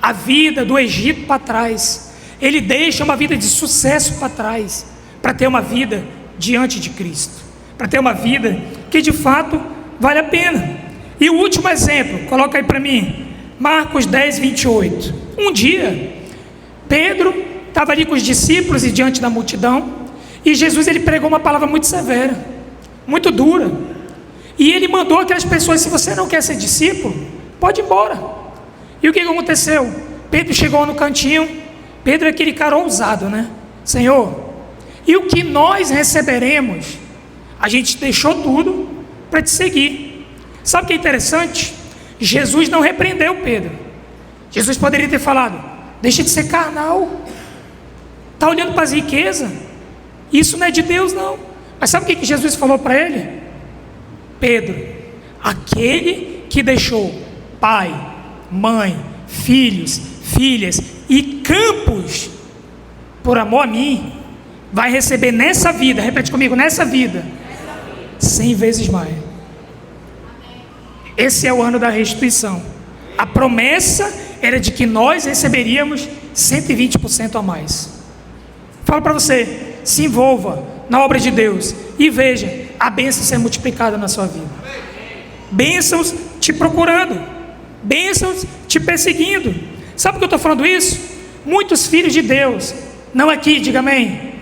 a vida do Egito para trás, ele deixa uma vida de sucesso para trás, para ter uma vida diante de Cristo, para ter uma vida que de fato vale a pena. E o último exemplo, coloca aí para mim, Marcos 10, 28. Um dia, Pedro estava ali com os discípulos e diante da multidão, e Jesus, ele pregou uma palavra muito severa, muito dura, e ele mandou aquelas pessoas: se você não quer ser discípulo, pode ir embora. E o que aconteceu? Pedro chegou no cantinho. Pedro é aquele cara ousado, né? Senhor, e o que nós receberemos? A gente deixou tudo para te seguir. Sabe o que é interessante? Jesus não repreendeu Pedro. Jesus poderia ter falado: deixa de ser carnal, está olhando para as riquezas, isso não é de Deus não. Mas sabe o que Jesus falou para ele? Pedro, aquele que deixou pai, mãe, filhos, filhas e campos por amor a mim, vai receber nessa vida, repete comigo, nessa vida, 100 vezes mais. Esse é o ano da restituição. A promessa era de que nós receberíamos 120% a mais. Falo para você, se envolva na obra de Deus e veja a bênção ser multiplicada na sua vida. Bênçãos te procurando, bênçãos te perseguindo. Sabe por que eu estou falando isso? Muitos filhos de Deus, não aqui, diga amém,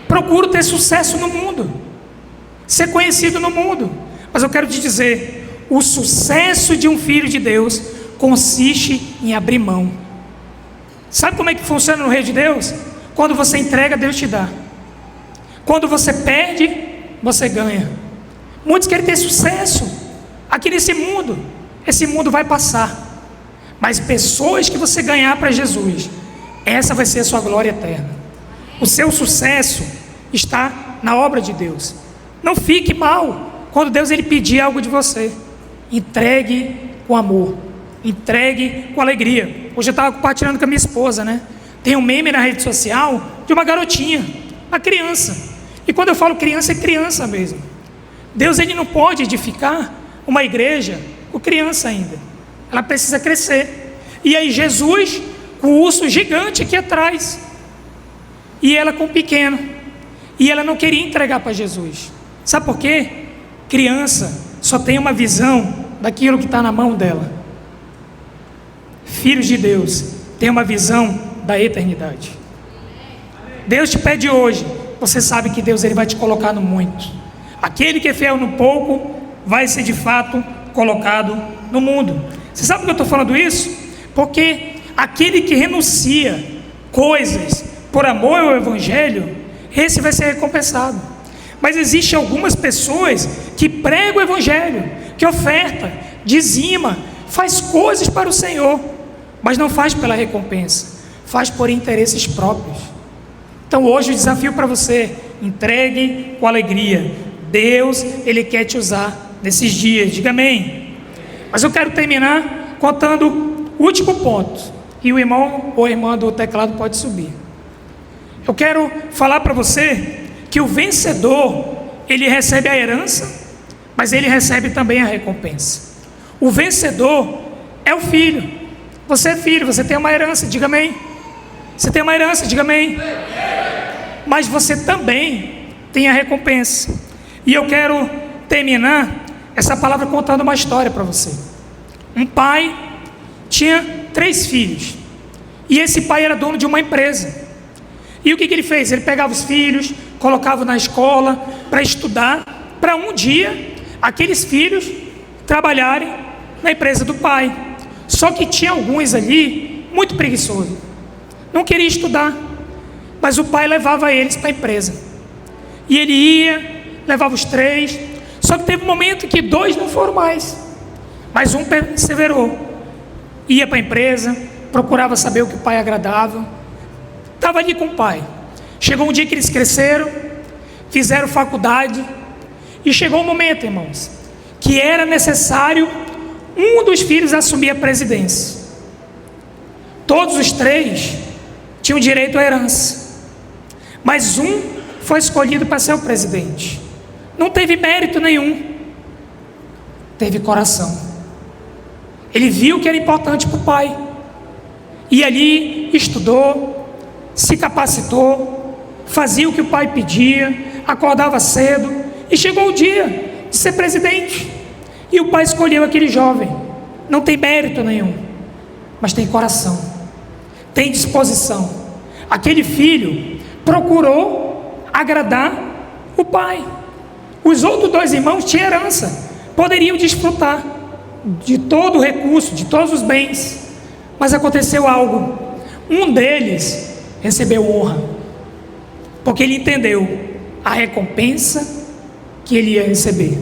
procuram ter sucesso no mundo, ser conhecido no mundo. Mas eu quero te dizer, o sucesso de um filho de Deus consiste em abrir mão. Sabe como é que funciona no reino de Deus? Quando você entrega, Deus te dá. Quando você perde, você ganha. Muitos querem ter sucesso aqui nesse mundo. Esse mundo vai passar, mas pessoas que você ganhar para Jesus, essa vai ser a sua glória eterna. O seu sucesso está na obra de Deus. Não fique mal quando Deus ele pedir algo de você. Entregue com amor, entregue com alegria. Hoje eu estava compartilhando com a minha esposa, né? Tem um meme na rede social de uma garotinha, uma criança. E quando eu falo criança, é criança mesmo. Deus ele não pode edificar uma igreja com criança ainda. Ela precisa crescer. E aí Jesus com o urso gigante aqui atrás, e ela com o pequeno, e ela não queria entregar para Jesus. Sabe por quê? Criança só tem uma visão daquilo que está na mão dela. Filhos de Deus têm uma visão da eternidade. Deus te pede hoje, você sabe que Deus ele vai te colocar no muito. Aquele que é fiel no pouco vai ser de fato colocado no mundo. Você sabe por que eu estou falando isso? Porque aquele que renuncia coisas por amor ao Evangelho, esse vai ser recompensado. Mas existem algumas pessoas que pregam o Evangelho, que oferta, dizima, faz coisas para o Senhor, mas não faz pela recompensa, faz por interesses próprios. Então hoje o desafio para você, entregue com alegria. Deus, ele quer te usar nesses dias, diga amém. Mas eu quero terminar contando o último ponto, e o irmão ou a irmã do teclado pode subir. Eu quero falar para você que o vencedor, ele recebe a herança, mas ele recebe também a recompensa. O vencedor é o filho. Você é filho, você tem uma herança, diga amém. Você tem uma herança, diga amém. Mas você também tem a recompensa. E eu quero terminar essa palavra contando uma história para você. Um pai tinha 3 filhos, e esse pai era dono de uma empresa. E o que ele fez? Ele pegava os filhos, colocava na escola para estudar, para um dia aqueles filhos trabalharem na empresa do pai. Só que tinha alguns ali muito preguiçosos, não queria estudar, mas o pai levava eles para a empresa, e ele ia, levava os 3, só que teve um momento que 2 não foram mais, mas um perseverou, ia para a empresa, procurava saber o que o pai agradava, estava ali com o pai. Chegou um dia que eles cresceram, fizeram faculdade, e chegou um momento, irmãos, que era necessário um dos filhos assumir a presidência. Todos os 3 tinham direito à herança, mas um foi escolhido para ser o presidente. Não teve mérito nenhum, teve coração. Ele viu que era importante para o pai, e ali estudou, se capacitou, fazia o que o pai pedia, acordava cedo, e chegou o dia de ser presidente, e o pai escolheu aquele jovem. Não tem mérito nenhum, mas tem coração, tem disposição. Aquele filho procurou agradar o pai. Os outros 2 irmãos tinham herança, poderiam desfrutar de todo o recurso, de todos os bens, mas aconteceu algo. Um deles recebeu honra, porque ele entendeu a recompensa que ele ia receber.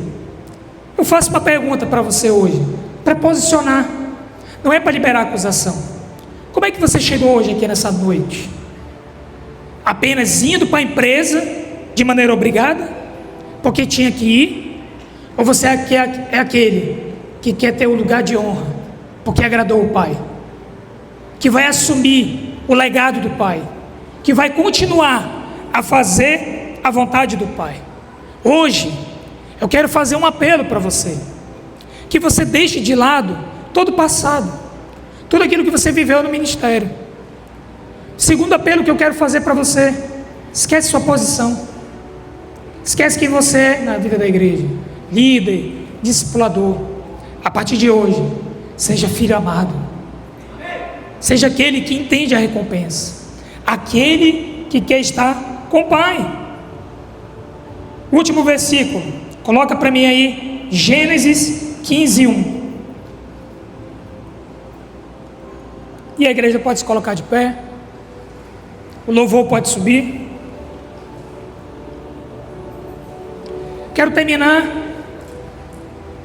Eu faço uma pergunta para você hoje, para posicionar, não é para liberar acusação. Como é que você chegou hoje aqui nessa noite? Apenas indo para a empresa de maneira obrigada, porque tinha que ir? Ou você é aquele que quer ter o lugar de honra, porque agradou o pai, que vai assumir o legado do pai, que vai continuar a fazer a vontade do pai? Hoje eu quero fazer um apelo para você, que você deixe de lado todo o passado, tudo aquilo que você viveu no ministério. Segundo apelo que eu quero fazer para você: esquece sua posição, esquece quem você é na vida da igreja, líder, discipulador. A partir de hoje, seja filho amado, seja aquele que entende a recompensa, aquele que quer estar com o Pai. Último versículo, coloca para mim aí, Gênesis 15:1. E a igreja pode se colocar de pé, o louvor pode subir. Quero terminar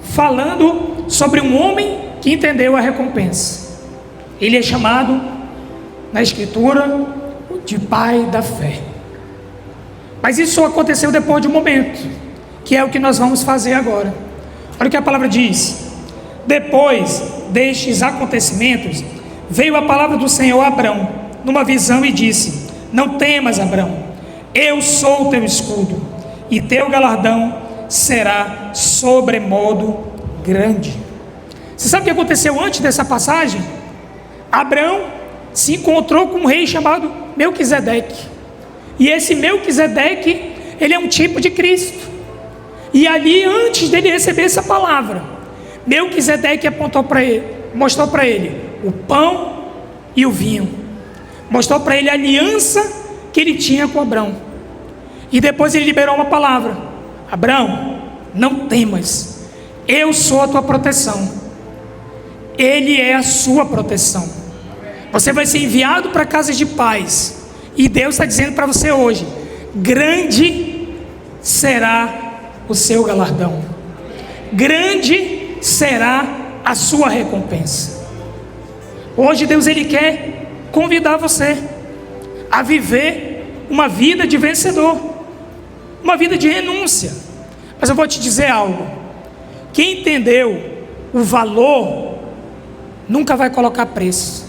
falando sobre um homem que entendeu a recompensa. Ele é chamado na Escritura de pai da fé. Mas isso só aconteceu depois de um momento, que é o que nós vamos fazer agora. Olha o que a palavra diz: depois destes acontecimentos, veio a palavra do Senhor a Abrão, numa visão, e disse: não temas, Abrão, eu sou o teu escudo, e teu galardão será sobremodo grande. Você sabe o que aconteceu antes dessa passagem? Abrão se encontrou com um rei chamado Melquisedeque, e esse Melquisedeque, ele é um tipo de Cristo. E ali, antes dele receber essa palavra, Melquisedeque apontou para ele, mostrou para ele o pão e o vinho, mostrou para ele a aliança que ele tinha com Abrão. E depois ele liberou uma palavra: Abrão, não temas, eu sou a tua proteção. Ele é a sua proteção. Você vai ser enviado para casas de paz, e Deus está dizendo para você hoje: grande será o seu galardão, grande será a sua recompensa. Hoje Deus, Ele quer convidar você a viver uma vida de vencedor, uma vida de renúncia. Mas eu vou te dizer algo: quem entendeu o valor nunca vai colocar preço.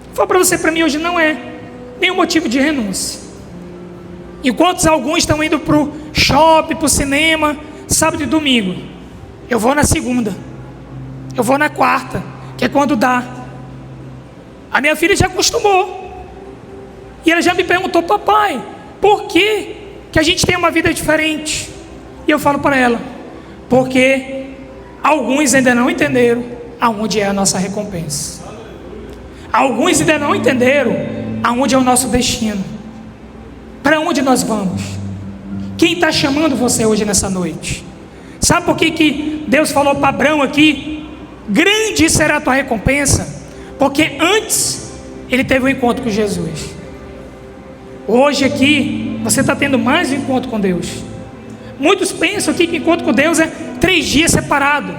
Vou falar para você, para mim hoje não é nenhum motivo de renúncia. Enquanto alguns estão indo para o shopping, para o cinema, sábado e domingo, eu vou na segunda, eu vou na quarta, que é quando dá. A minha filha já acostumou, e ela já me perguntou: papai, por que a gente tem uma vida diferente? E eu falo para ela: porque alguns ainda não entenderam aonde é a nossa recompensa. Alguns ainda não entenderam aonde é o nosso destino, para onde nós vamos. Quem está chamando você hoje nessa noite? Sabe por que Deus falou para Abrão aqui: grande será a tua recompensa? Porque antes ele teve um encontro com Jesus. Hoje aqui você está tendo mais um encontro com Deus. Muitos pensam aqui que encontro com Deus é 3 dias separado.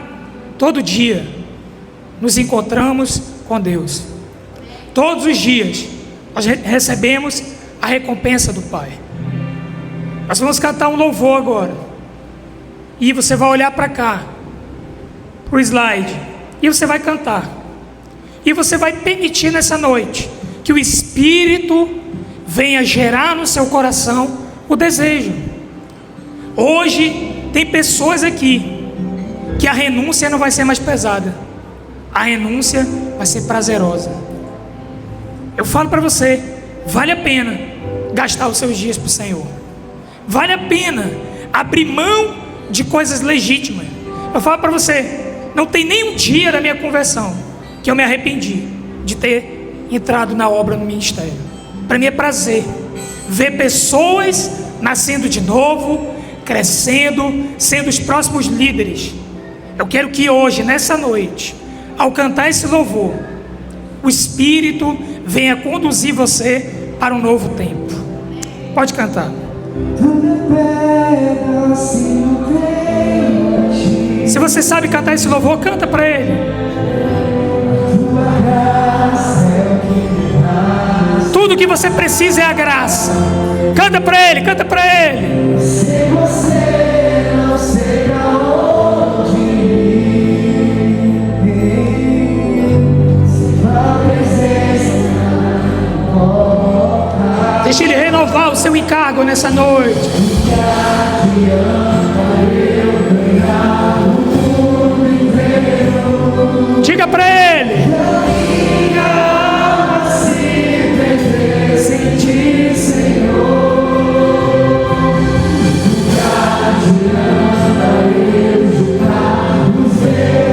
Todo dia nos encontramos com Deus. Todos os dias nós recebemos a recompensa do Pai. Nós vamos cantar um louvor agora, e você vai olhar para cá, para o slide, e você vai cantar, e você vai permitir nessa noite que o Espírito venha gerar no seu coração o desejo. Hoje tem pessoas aqui que a renúncia não vai ser mais pesada, a renúncia vai ser prazerosa. Eu falo para você, vale a pena gastar os seus dias para o Senhor, vale a pena abrir mão de coisas legítimas. Eu falo para você, não tem nenhum dia da minha conversão que eu me arrependi de ter entrado na obra no ministério. Para mim é prazer ver pessoas nascendo de novo, crescendo, sendo os próximos líderes. Eu quero que hoje, nessa noite, ao cantar esse louvor, o Espírito venha conduzir você para um novo tempo. Pode cantar. Se você sabe cantar esse louvor, canta para Ele. Tudo que você precisa é a graça. Canta para Ele, canta para Ele. Se você não sei pra onde ir, se a presença não. Deixa Ele renovar o seu encargo nessa noite. Diga para Ele.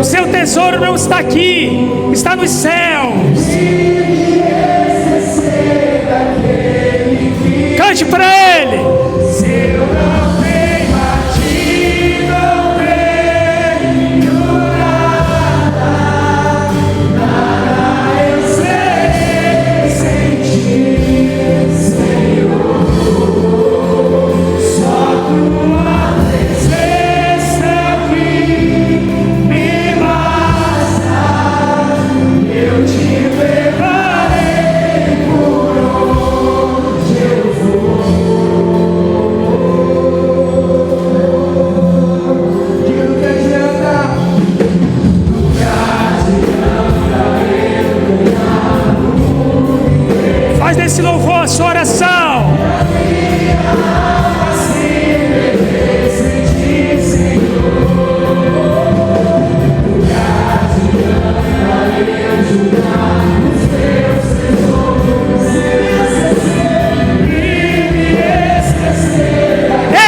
O seu tesouro não está aqui, está nos céus. cante para Ele. Se eu não tenho a ti, não tenho nada, nada eu serei sem ti, Senhor. Só tua presença aqui me basta. Eu te levarei por onde eu for. De lugar de andar, Faz desse louvor a sua oração.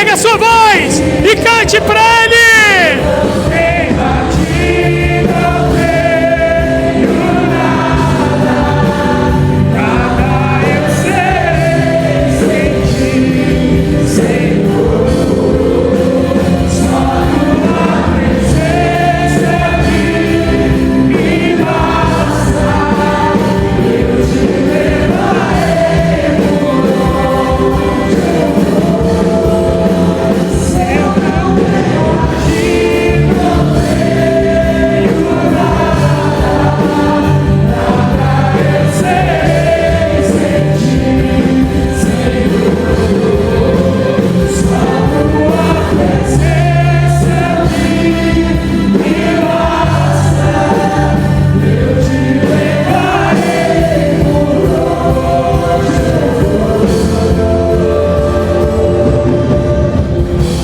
Erga a sua voz e cante para Ele.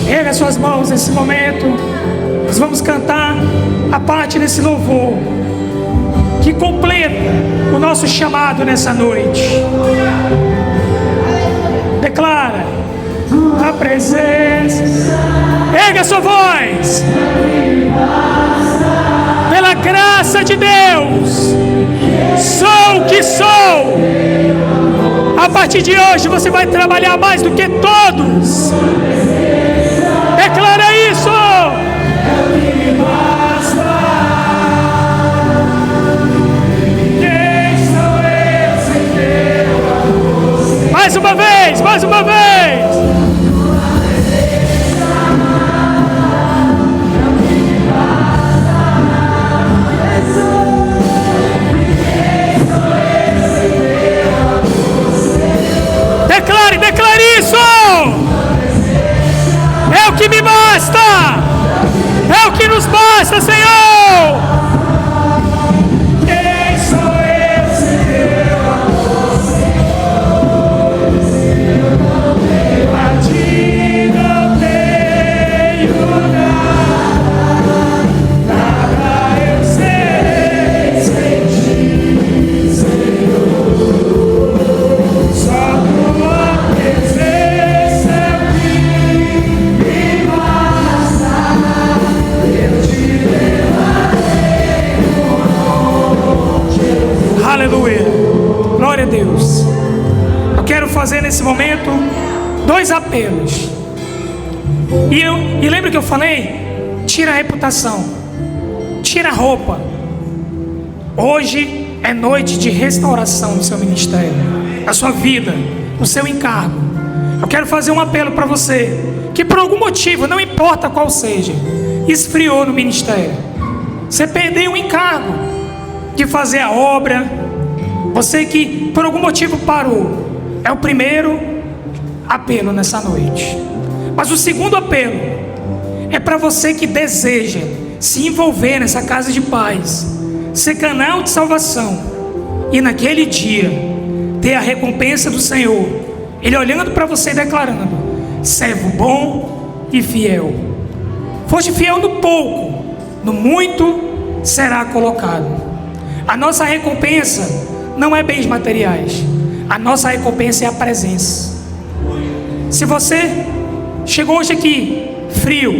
Erga suas mãos nesse momento. Nós vamos cantar a parte desse louvor que completa o nosso chamado nessa noite. Declara a presença. Erga sua voz. Pela graça de Deus, sou o que sou. A partir de hoje você vai trabalhar mais do que todos. Declara isso. Mais uma vez, mais uma vez. Declare isso. É o que me basta. É o que nos basta, Senhor. quem sou eu sem teu amor, Senhor? A ti não tenho nada, nada eu serei sem ti, Senhor. Só tua presença aqui me basta. Eu te levarei por onde eu for. Aleluia. Glória a Deus. Eu quero fazer nesse momento 2 apelos. E lembra que eu falei? Tira a reputação. Tira a roupa. Hoje é noite de restauração no seu ministério, na sua vida, no seu encargo. Eu quero fazer um apelo para você que por algum motivo, não importa qual seja, esfriou no ministério. Você perdeu o encargo de fazer a obra. Você que por algum motivo parou. É o primeiro apelo nessa noite. Mas o segundo apelo é para você que deseja se envolver nessa casa de paz, ser canal de salvação e naquele dia ter a recompensa do Senhor, Ele olhando para você e declarando: servo bom e fiel, foste fiel no pouco, no muito será colocado. A nossa recompensa não é bens materiais, a nossa recompensa é a presença. Se você chegou hoje aqui frio,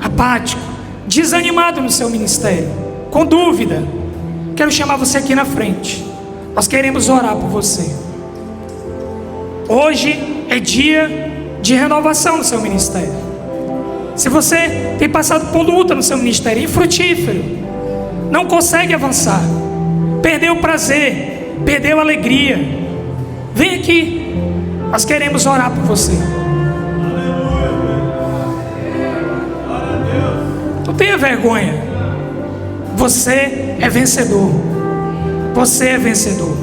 apático, desanimado no seu ministério, com dúvida, quero chamar você aqui na frente. Nós queremos orar por você. Hoje é dia de renovação no seu ministério. Se você tem passado por luta no seu ministério, infrutífero, não consegue avançar, perdeu o prazer, perdeu a alegria, vem aqui, nós queremos orar por você. Não tenha vergonha, você é vencedor, você é vencedor.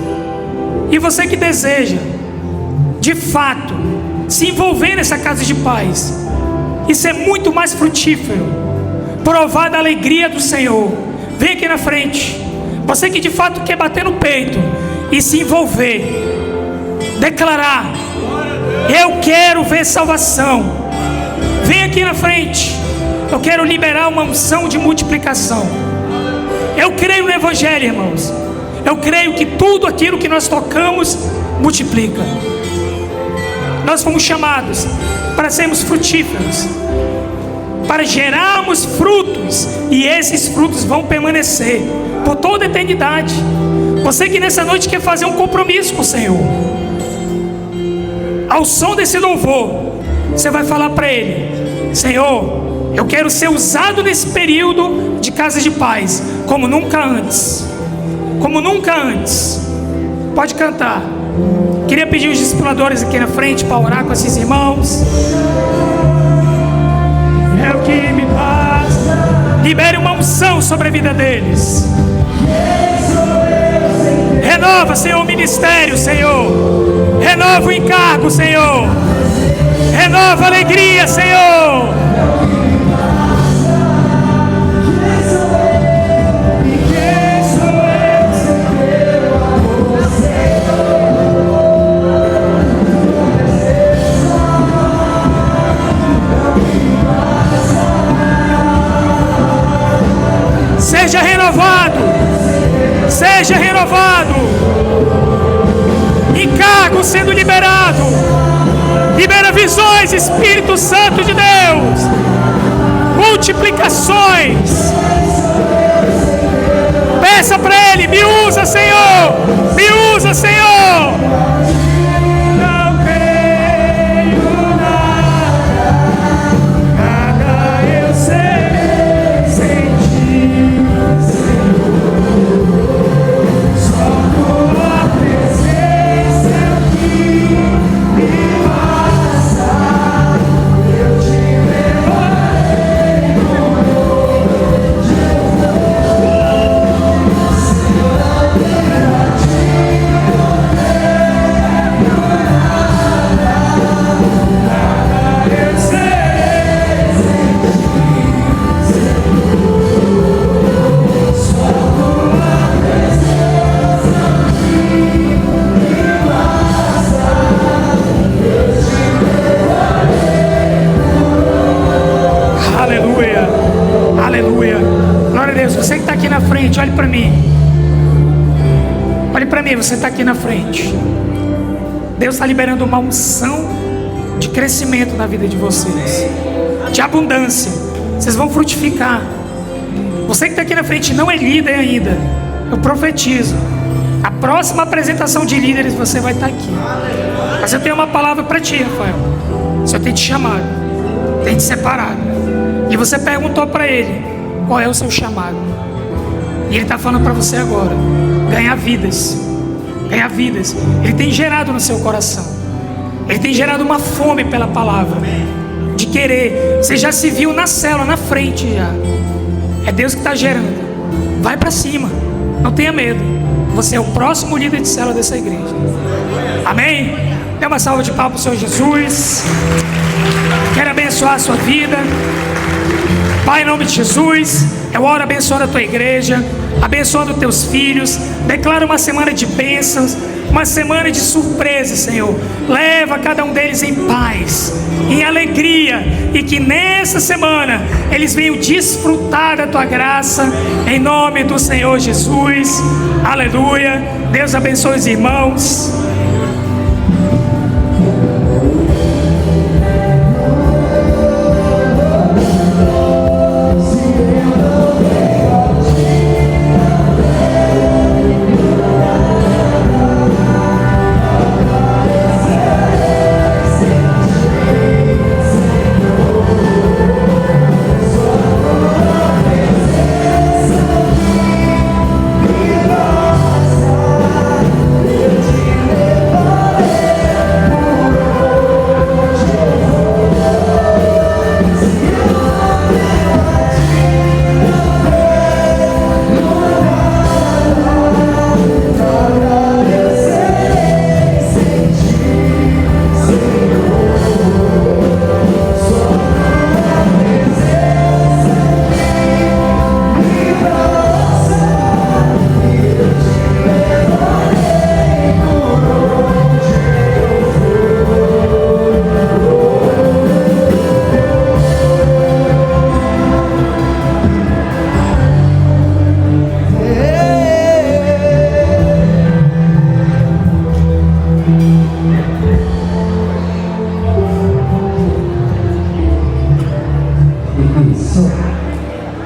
E você que deseja, de fato, se envolver nessa casa de paz, isso é muito mais frutífero, provar da alegria do Senhor, vem aqui na frente. Você que de fato quer bater no peito e se envolver, declarar: eu quero ver salvação, vem aqui na frente. Eu quero liberar uma unção de multiplicação. Eu creio no Evangelho, irmãos. Eu creio que tudo aquilo que nós tocamos multiplica. Nós fomos chamados para sermos frutíferos, para gerarmos frutos, e esses frutos vão permanecer por toda a eternidade. Você que nessa noite quer fazer um compromisso com o Senhor, ao som desse louvor, você vai falar para Ele: Senhor, eu quero ser usado nesse período de casa de paz como nunca antes, como nunca antes. Pode cantar. Queria pedir os discipuladores aqui na frente para orar com esses irmãos. É o que me basta. Libere uma unção sobre a vida deles. Renova, Senhor, o ministério, Senhor. Renova o encargo, Senhor. Renova a alegria, Senhor. Seja renovado, seja renovado. Encargo sendo liberado. Libera visões, Espírito Santo de Deus. Multiplicações. Peça para Ele: me usa, Senhor, me usa, Senhor. Não creio nada eu sei sem Ti, Senhor. Só Tua presença aqui me basta. Eu Te levarei no Aleluia, aleluia. Glória a Deus. Você que está aqui na frente, olhe para mim. Olhe para mim, você está aqui na frente. Deus está liberando uma unção de crescimento na vida de vocês, de abundância. Vocês vão frutificar. Você que está aqui na frente não é líder ainda, eu profetizo: a próxima apresentação de líderes você vai estar aqui. Mas eu tenho uma palavra para ti, Rafael. O Senhor tem te chamado, tem te separado. E você perguntou para Ele qual é o seu chamado, e Ele está falando para você agora: ganhar vidas. Ganhar vidas. Ele tem gerado no seu coração, Ele tem gerado uma fome pela palavra, de querer. Você já se viu na célula, na frente já. É Deus que está gerando. Vai para cima, não tenha medo. Você é o próximo líder de célula dessa igreja. Amém? Dê uma salva de palmas para o Senhor Jesus. Quero abençoar a sua vida. Pai, em nome de Jesus, eu oro abençoando a tua igreja, abençoando os teus filhos. Declaro uma semana de bênçãos, uma semana de surpresa, Senhor. Leva cada um deles em paz, em alegria, e que nessa semana eles venham desfrutar da tua graça, em nome do Senhor Jesus. Aleluia. Deus abençoe os irmãos. Isso.